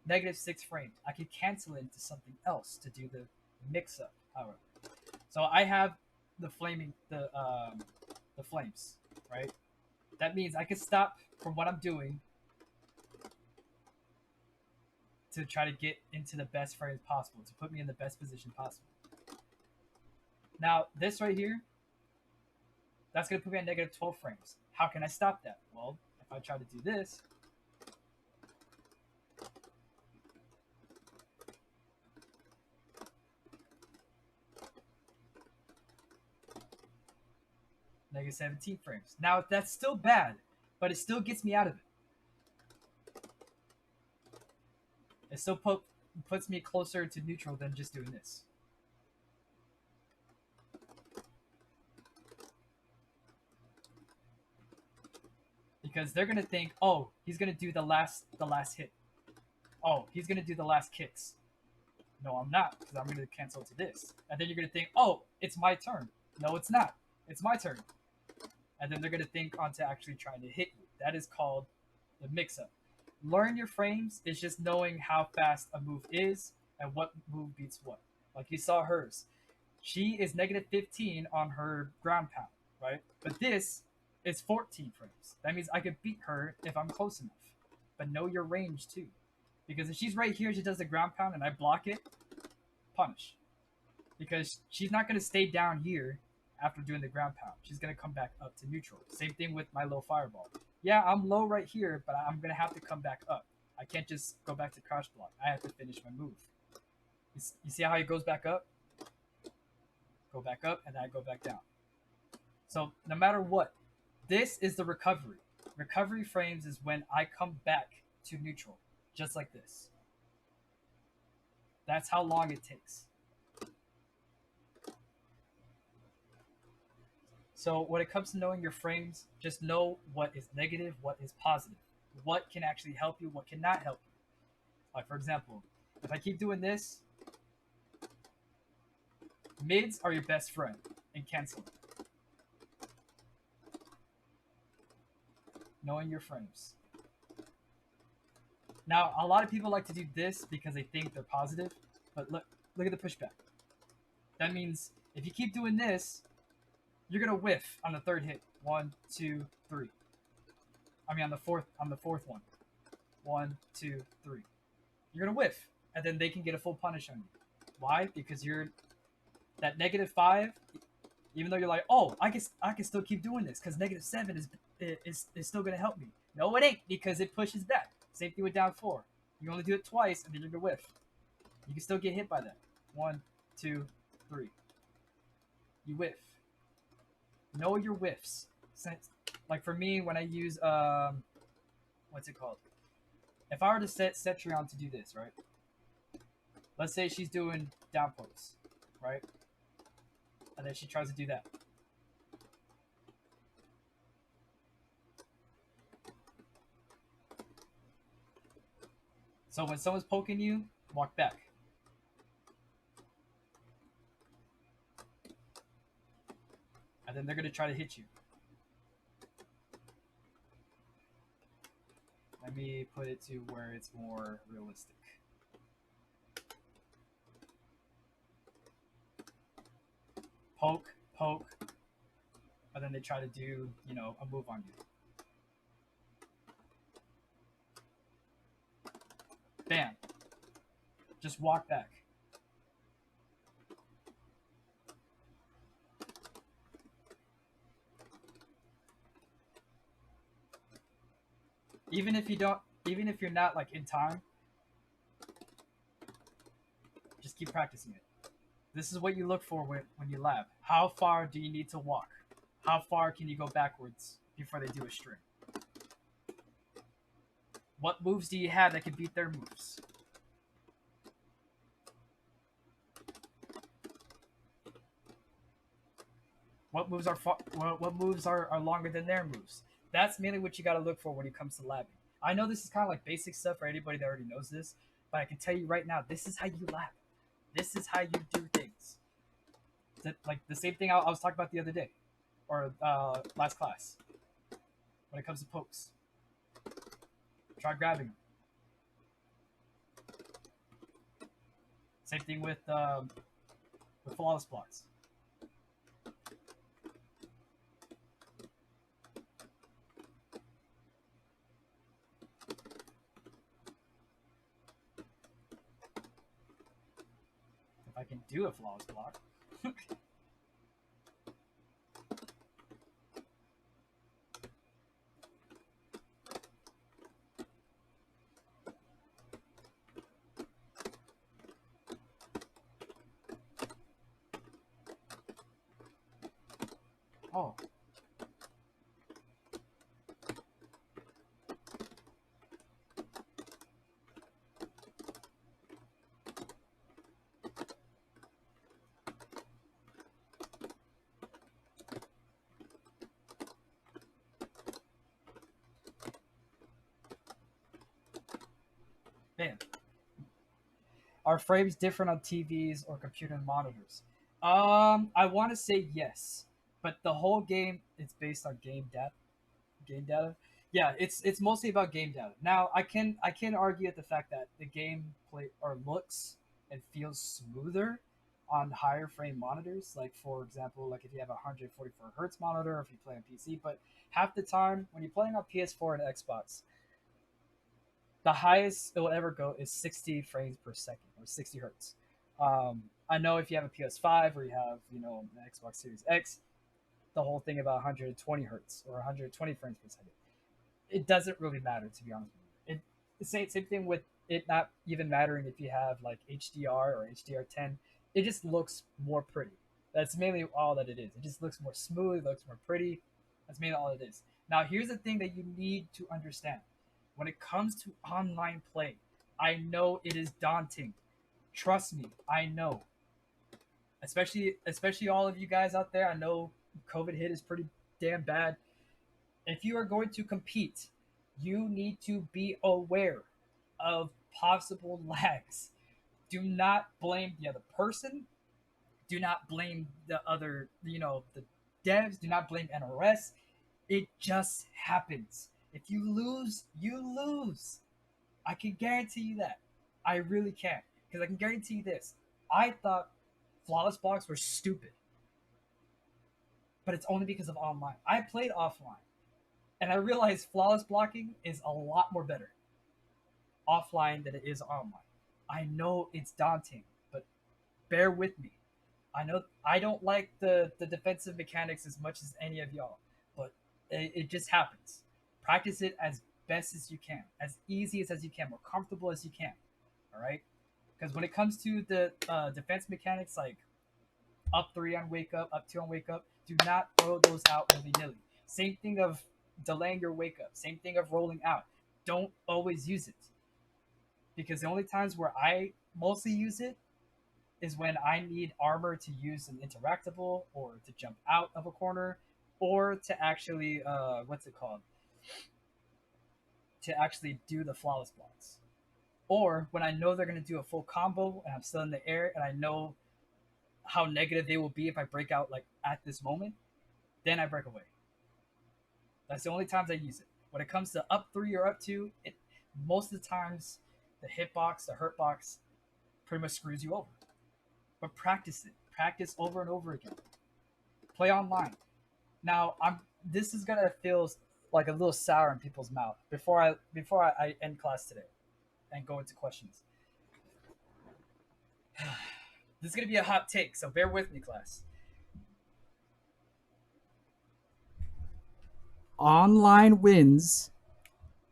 -6 frames, I can cancel it into something else to do the mix up, however. So I have the flames, right? That means I can stop from what I'm doing to try to get into the best frames possible, to put me in the best position possible. Now, this right here, that's going to put me at negative 12 frames. How can I stop that? Well, if I try to do this, negative 17 frames. Now, that's still bad, but it still gets me out of it. It still puts me closer to neutral than just doing this. Because they're gonna think, oh, he's gonna do the last hit. Oh, he's gonna do the last kicks. No, I'm not, because I'm gonna cancel to this. And then you're gonna think, oh, it's my turn. No, it's not. It's my turn. And then they're gonna think onto actually trying to hit you. That is called the mix-up. Learn your frames is just knowing how fast a move is and what move beats what. Like you saw hers. She is negative 15 on her ground pound, right? But this is 14 frames. That means I could beat her if I'm close enough. But know your range too. Because if she's right here, she does the ground pound and I block it, punish. Because she's not going to stay down here after doing the ground pound. She's going to come back up to neutral. Same thing with my low fireball. Yeah, I'm low right here, but I'm going to have to come back up. I can't just go back to crouch block. I have to finish my move. You see how he goes back up? Go back up, and then I go back down. So no matter what, this is the recovery. Recovery frames is when I come back to neutral, just like this. That's how long it takes. So when it comes to knowing your frames, just know what is negative, what is positive, what can actually help you, what cannot help you. Like for example, if I keep doing this, mids are your best friend in canceling. Knowing your frames. Now, a lot of people like to do this because they think they're positive, but look at the pushback. That means if you keep doing this, you're gonna whiff on the third hit. 1, 2, 3. I mean on the fourth one. 1, 2, 3. You're gonna whiff, and then they can get a full punish on you. Why? Because you're that negative 5. Even though you're like, oh, I can still keep doing this because negative 7 is still gonna help me. No, it ain't, because it pushes back. Same thing with down 4. You only do it twice, and then you're gonna whiff. You can still get hit by that. 1, 2, 3. You whiff. Know your whiffs. Since, like for me, when I use what's it called? If I were to set Cetrion to do this, right? Let's say she's doing down pokes, right? And then she tries to do that. So when someone's poking you, walk back. And then they're going to try to hit you. Let me put it to where it's more realistic. Poke, poke, and then they try to do, you know, a move on you. Bam. Just walk back. Even if you're not like in time, just keep practicing it. This is what you look for when you lab. How far do you need to walk? How far can you go backwards before they do a string? What moves do you have that can beat their moves? What moves are longer than their moves? That's mainly what you got to look for when it comes to labbing. I know this is kind of like basic stuff for anybody that already knows this, but I can tell you right now, this is how you lab. This is how you do things. Like the same thing I was talking about the other day, or last class. When it comes to pokes, try grabbing them. Same thing with with flawless blocks. If I can do a flawless block. Oh. Man. Are frames different on TVs or computer monitors? I want to say yes, but the whole game is based on game data. Game data. Yeah, it's mostly about game data. Now I can argue at the fact that the game play or looks and feels smoother on higher frame monitors. Like for example, like if you have a 144 hertz monitor, or if you play on PC. But half the time when you're playing on PS4 and Xbox, the highest it will ever go is 60 frames per second or 60 hertz. I know if you have a PS5 or you have an Xbox Series X, the whole thing about 120 hertz or 120 frames per second, it doesn't really matter, to be honest with you. The same thing with it not even mattering if you have like HDR or HDR10. It just looks more pretty. That's mainly all that it is. It just looks more smooth, looks more pretty. That's mainly all it is. Now, here's the thing that you need to understand. When it comes to online play, I know it is daunting. Trust me, I know. Especially all of you guys out there. I know COVID hit is pretty damn bad. If you are going to compete, you need to be aware of possible lags. Do not blame the other person. Do not blame the other, the devs. Do not blame NRS. It just happens. If you lose, you lose. I can guarantee you that. I really can. Because I can guarantee you this. I thought flawless blocks were stupid. But it's only because of online. I played offline. And I realized flawless blocking is a lot more better offline than it is online. I know it's daunting, but bear with me. I know I don't like the defensive mechanics as much as any of y'all, but it just happens. Practice it as best as you can, as easy as you can, more comfortable as you can. All right? Because when it comes to the defense mechanics, like up 3 on wake up 2 on wake up, do not throw those out willy nilly. Same thing of delaying your wake up. Same thing of rolling out. Don't always use it. Because the only times where I mostly use it is when I need armor to use an interactable or to jump out of a corner or to actually, to actually do the flawless blocks. Or when I know they're going to do a full combo and I'm still in the air and I know how negative they will be if I break out like at this moment, then I break away. That's the only times I use it. When it comes to up 3 or up 2, most of the times the hitbox, the hurtbox pretty much screws you over. But practice it. Practice over and over again. Play online. Now, this is gonna feel like a little sour in people's mouth before I end class today and go into questions. This is gonna be a hot take, so bear with me, class. Online wins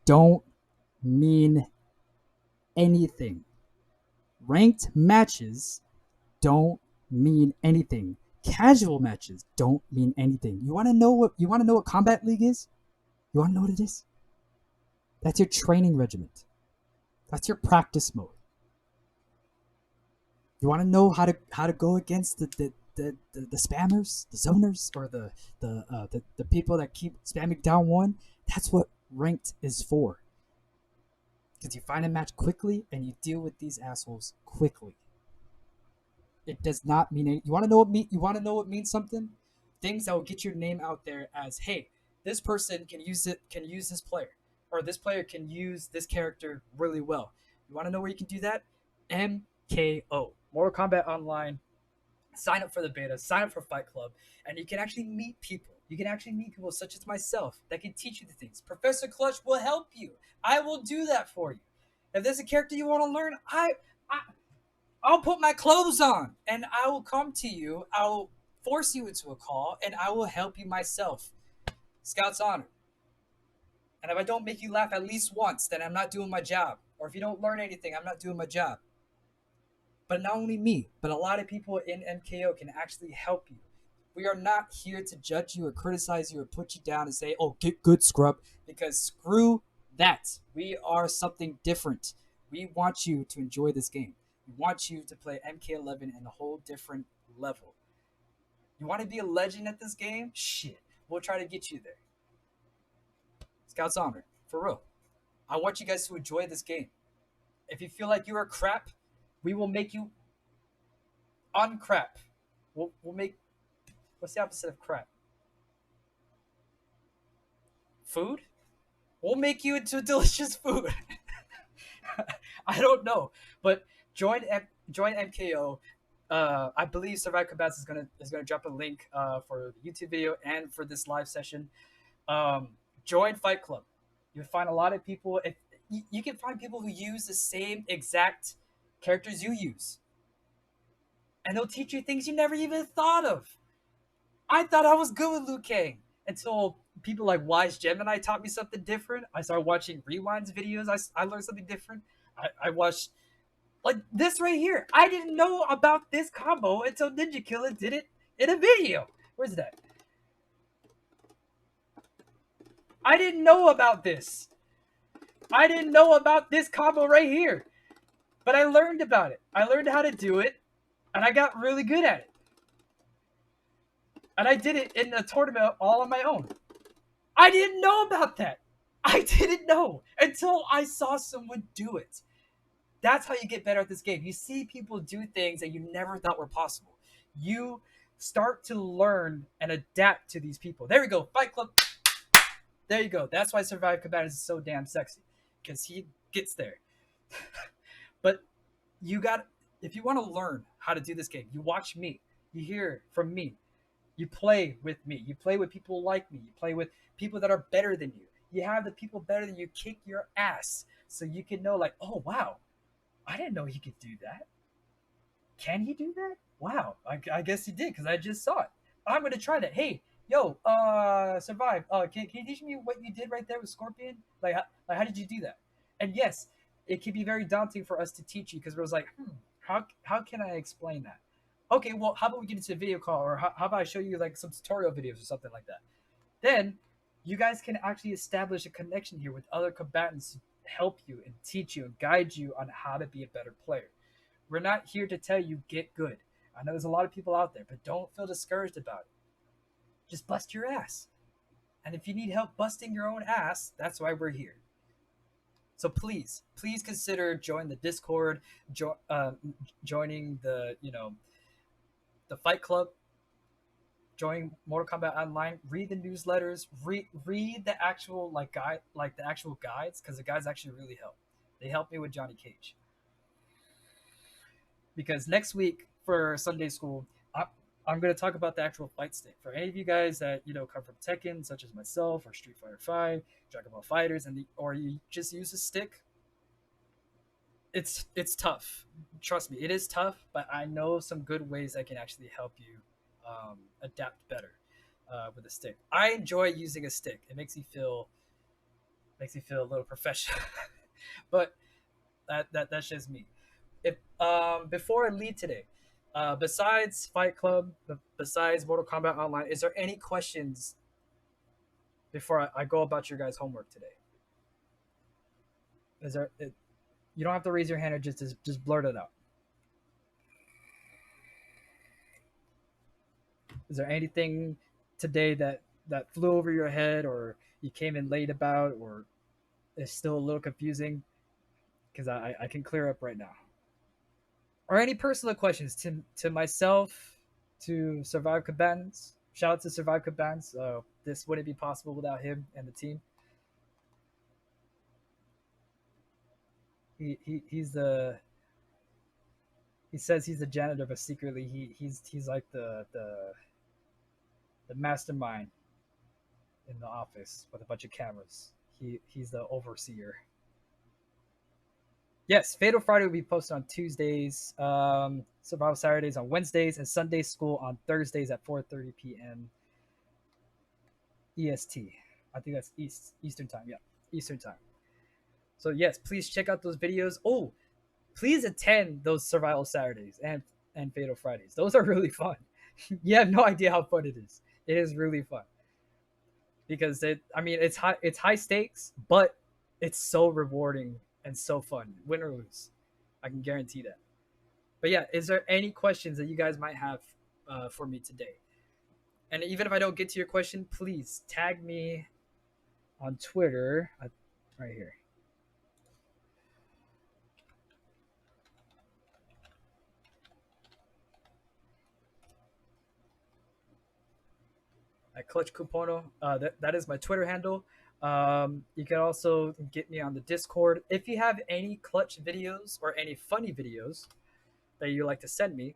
don't mean anything. Ranked matches don't mean anything. Casual matches don't mean anything. You want to know what Combat League is? You want to know what it is? That's your training regiment. That's your practice mode. You want to know how to go against the spammers, the zoners, or the people that keep spamming down one? That's what ranked is for. Because you find a match quickly and you deal with these assholes quickly. It does not mean anything. You want to know what means something? Things that will get your name out there as, hey, this person can use this player, or this player can use this character really well. You want to know where you can do that? MKO, Mortal Kombat Online, sign up for the beta, sign up for Fight Club, and you can actually meet people. You can actually meet people such as myself that can teach you the things. Professor Clutch will help you. I will do that for you. If there's a character you want to learn, I'll put my clothes on and I will come to you. I'll force you into a call and I will help you myself. Scout's honor. And if I don't make you laugh at least once, then I'm not doing my job. Or if you don't learn anything, I'm not doing my job. But not only me, but a lot of people in MKO can actually help you. We are not here to judge you or criticize you or put you down and say, oh, get good, scrub. Because screw that. We are something different. We want you to enjoy this game. We want you to play MK11 in a whole different level. You want to be a legend at this game? Shit. We'll try to get you there. Scout's honor. For real. I want you guys to enjoy this game. If you feel like you are crap, we will make you uncrap. We'll make... What's the opposite of crap? Food? We'll make you into delicious food. I don't know. But join MKO. I believe Survive Combats is gonna drop a link for the YouTube video and for this live session. Join Fight Club. You'll find a lot of people. If you can find people who use the same exact characters you use, and they'll teach you things you never even thought of. I thought I was good with Liu Kang until people like Wise Gemini taught me something different. I started watching Rewind's videos. I learned something different. I watched like this right here. I didn't know about this combo until Ninja Killer did it in a video. Where's that? I didn't know about this. I didn't know about this combo right here. But I learned about it. I learned how to do it, and I got really good at it. And I did it in a tournament all on my own. I didn't know about that. I didn't know until I saw someone do it. That's how you get better at this game. You see people do things that you never thought were possible. You start to learn and adapt to these people. There we go. Fight Club. There you go. That's why Survive Combatants is so damn sexy. Because he gets there. But if you want to learn how to do this game, you watch me. You hear from me. You play with me. You play with people like me. You play with people that are better than you. You have the people better than you kick your ass. So you can know like, oh, wow. I didn't know he could do that. Can he do that? Wow. I guess he did because I just saw it. I'm going to try that. Hey, yo, Survive. Can you teach me what you did right there with Scorpion? Like how did you do that? And yes, it can be very daunting for us to teach you because it was like, how can I explain that? Okay, well, how about we get into a video call, or how about I show you like some tutorial videos or something like that? Then you guys can actually establish a connection here with other combatants to help you and teach you and guide you on how to be a better player. We're not here to tell you get good. I know there's a lot of people out there, but don't feel discouraged about it. Just bust your ass. And if you need help busting your own ass, that's why we're here. So please consider joining the Discord, joining the the Fight Club, join Mortal Kombat Online, read the newsletters, read the actual the actual guides, because the guides actually really help. They help me with Johnny Cage. Because next week for Sunday School, I'm going to talk about the actual fight stick. For any of you guys that come from Tekken, such as myself, or Street Fighter V, Dragon Ball Fighters, or you just use a stick, it's tough. Trust me, it is tough, but I know some good ways that can actually help you adapt better with a stick. I enjoy using a stick. It makes me feel a little professional. But that's just me. If before I leave today, besides Fight Club, besides Mortal Kombat Online, is there any questions before I go about your guys' homework today? Is there? You don't have to raise your hand or just blurt it out. Is there anything today that flew over your head, or you came in late about, or is still a little confusing? Because I can clear up right now. Or any personal questions to myself, to Survive Combatants. Shout out to Survive Combatants. This wouldn't be possible without him and the team. He's the He says he's the janitor, but secretly he's like the mastermind in the office with a bunch of cameras. He's the overseer. Yes, Fatal Friday will be posted on Tuesdays, Survival Saturdays on Wednesdays, and Sunday School on Thursdays at 4:30 p.m. EST. I think that's Eastern time. Yeah, Eastern time. So yes, please check out those videos. Oh, please attend those Survival Saturdays and Fatal Fridays. Those are really fun. You have no idea how fun it is. It is really fun because it's high stakes, but it's so rewarding and so fun, win or lose. I can guarantee that. But yeah, is there any questions that you guys might have for me today? And even if I don't get to your question, please tag me on Twitter right here. At Clutch Cupono, that is my Twitter handle. You can also get me on the Discord. If you have any Clutch videos or any funny videos that you'd like to send me,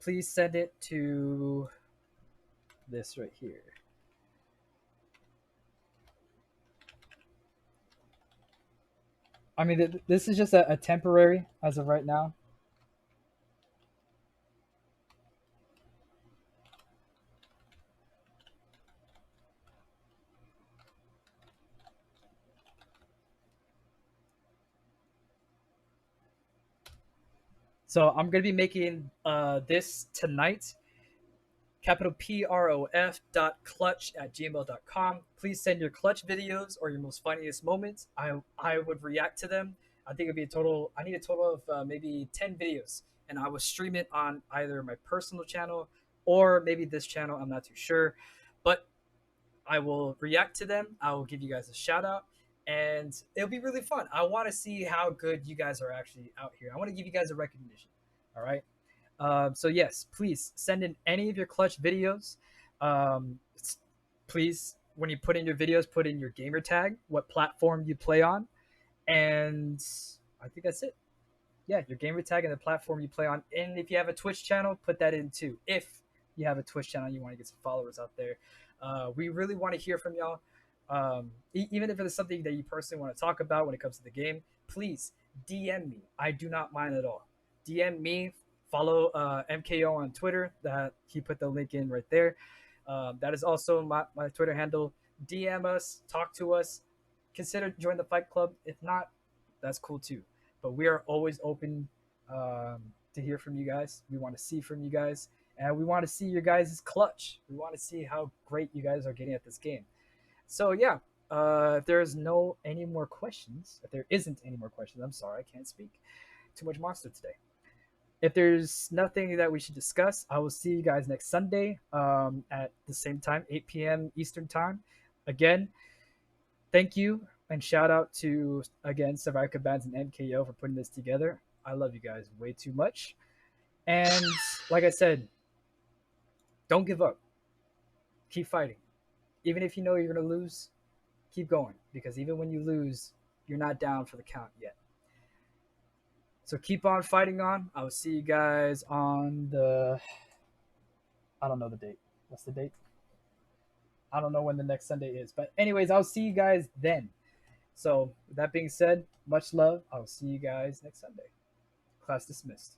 please send it to this right here. I mean, this is just a temporary as of right now. So I'm going to be making this tonight. Capital PROF.clutch@gmail.com. Please send your Clutch videos or your most funniest moments. I would react to them. I think it'd be I need a total of maybe 10 videos. And I will stream it on either my personal channel or maybe this channel. I'm not too sure. But I will react to them. I will give you guys a shout out. And it'll be really fun. I want to see how good you guys are actually out here. I want to give you guys a recognition. All right. So yes, please send in any of your Clutch videos. Please, when you put in your videos, put in your gamer tag, what platform you play on. And I think that's it. Yeah, your gamer tag and the platform you play on. And if you have a Twitch channel, put that in too. If you have a Twitch channel, you want to get some followers out there. We really want to hear from y'all. Even if it's something that you personally want to talk about when it comes to the game, please DM me. I do not mind at all. DM me, follow MKO on Twitter. That he put the link in right there. That is also my Twitter handle. DM us, talk to us, consider join the Fight Club. If not, that's cool too. But we are always open to hear from you guys. We want to see from you guys, and we want to see your guys' clutch. We want to see how great you guys are getting at this game. So yeah, if there's any more questions, if there isn't any more questions, I'm sorry, I can't speak. Too much monster today. If there's nothing that we should discuss, I will see you guys next Sunday at the same time, 8 p.m. Eastern time. Again, thank you and shout out to, again, Survivor Bands and MKO for putting this together. I love you guys way too much. And like I said, don't give up. Keep fighting. Even if you know you're going to lose, keep going. Because even when you lose, you're not down for the count yet. So keep on fighting on. I will see you guys on the... I don't know the date. What's the date? I don't know when the next Sunday is. But anyways, I'll see you guys then. So with that being said, much love. I will see you guys next Sunday. Class dismissed.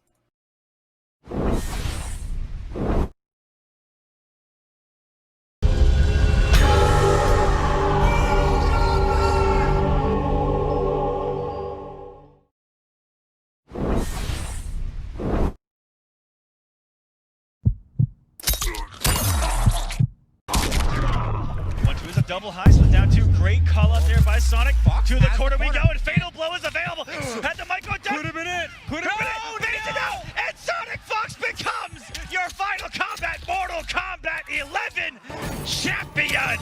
Double high, split down two. Great call out there by Sonic. Fox to the corner we go, and Fatal Blow is available. Had the mic go down. Put him in it. Put him in it. Fades it out. And Sonic Fox becomes your Final Kombat Mortal Kombat 11 champion.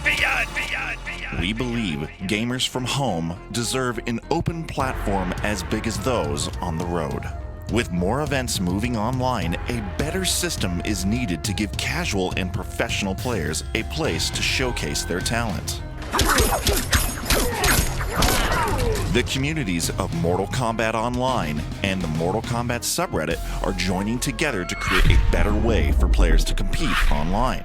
We believe gamers from home deserve an open platform as big as those on the road. With more events moving online, a better system is needed to give casual and professional players a place to showcase their talent. The communities of Mortal Kombat Online and the Mortal Kombat subreddit are joining together to create a better way for players to compete online.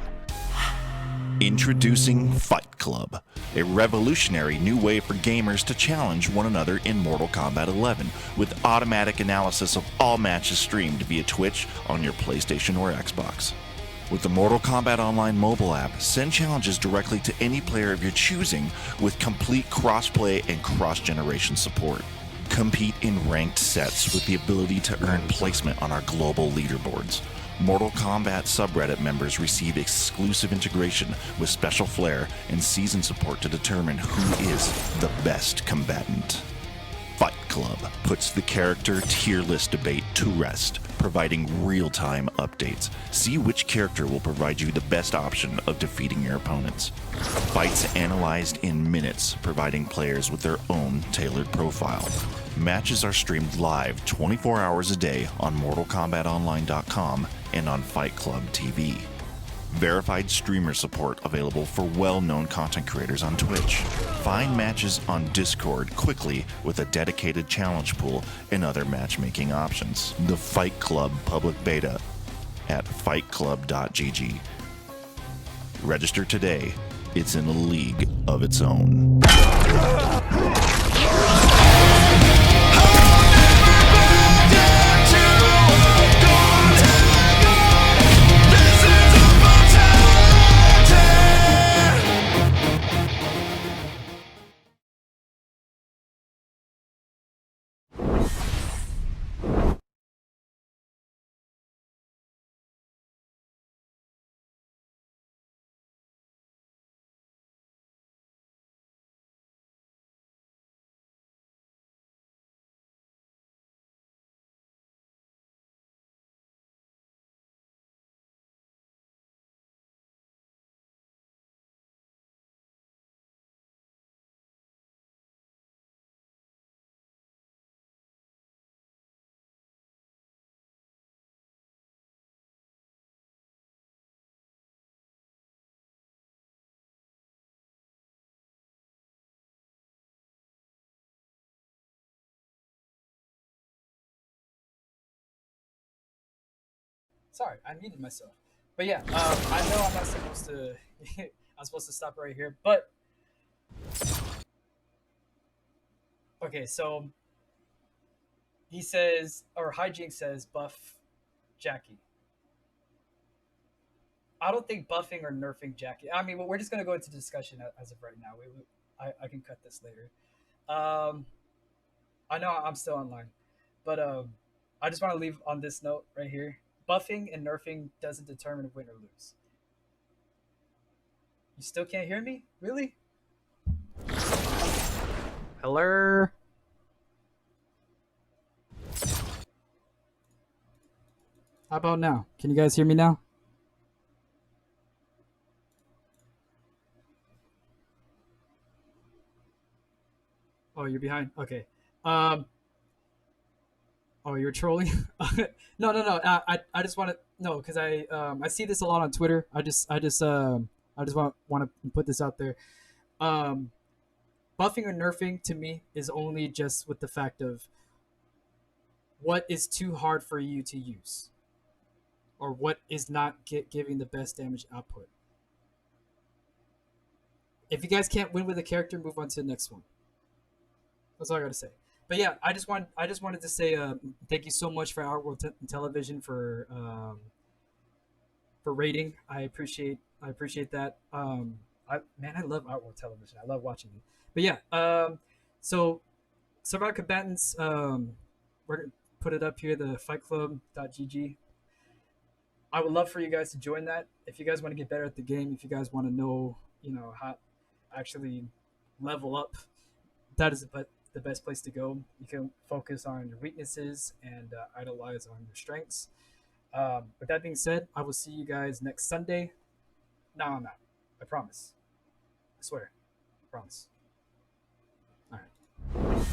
Introducing Fight Club, a revolutionary new way for gamers to challenge one another in Mortal Kombat 11, with automatic analysis of all matches streamed via Twitch on your PlayStation or Xbox. With the Mortal Kombat Online mobile app, send challenges directly to any player of your choosing with complete crossplay and cross-generation support. Compete in ranked sets with the ability to earn placement on our global leaderboards. Mortal Kombat subreddit members receive exclusive integration with special flair and season support to determine who is the best combatant. Fight Club puts the character tier list debate to rest, providing real-time updates. See which character will provide you the best option of defeating your opponents. Fights analyzed in minutes, providing players with their own tailored profile. Matches are streamed live 24 hours a day on MortalKombatOnline.com and on Fight Club TV. Verified streamer support available for well-known content creators on Twitch. Find matches on Discord quickly with a dedicated challenge pool and other matchmaking options. The Fight Club public beta at fightclub.gg. Register today. It's in a league of its own. Sorry, I muted myself. But yeah, I know I'm not supposed to. I'm supposed to stop right here. But okay, so he says, or Hijinks says, buff Jackie. I don't think buffing or nerfing Jackie. I mean, well, we're just gonna go into discussion as of right now. I can cut this later. I know I'm still online, but I just want to leave on this note right here. Buffing and nerfing doesn't determine win or lose. You still can't hear me? Really? Hello? How about now? Can you guys hear me now? Oh, you're behind? Okay. Oh, you're trolling? No, no, no. I just want to no, because I see this a lot on Twitter. I just want to put this out there. Buffing or nerfing to me is only just with the fact of what is too hard for you to use, or what is not giving the best damage output. If you guys can't win with a character, move on to the next one. That's all I gotta say. But yeah, I just wanted to say thank you so much for Outworld Television for rating. I appreciate that. I love Outworld Television. I love watching it. But yeah, so Survivor Combatants, we're gonna put it up here, the fightclub.gg. I would love for you guys to join that. If you guys want to get better at the game, if you guys want to know, how actually level up, that is the best place to go. You can focus on your weaknesses and idolize on your strengths. With that being said, I will see you guys next Sunday. No, I'm not. I promise. I swear. I promise. All right.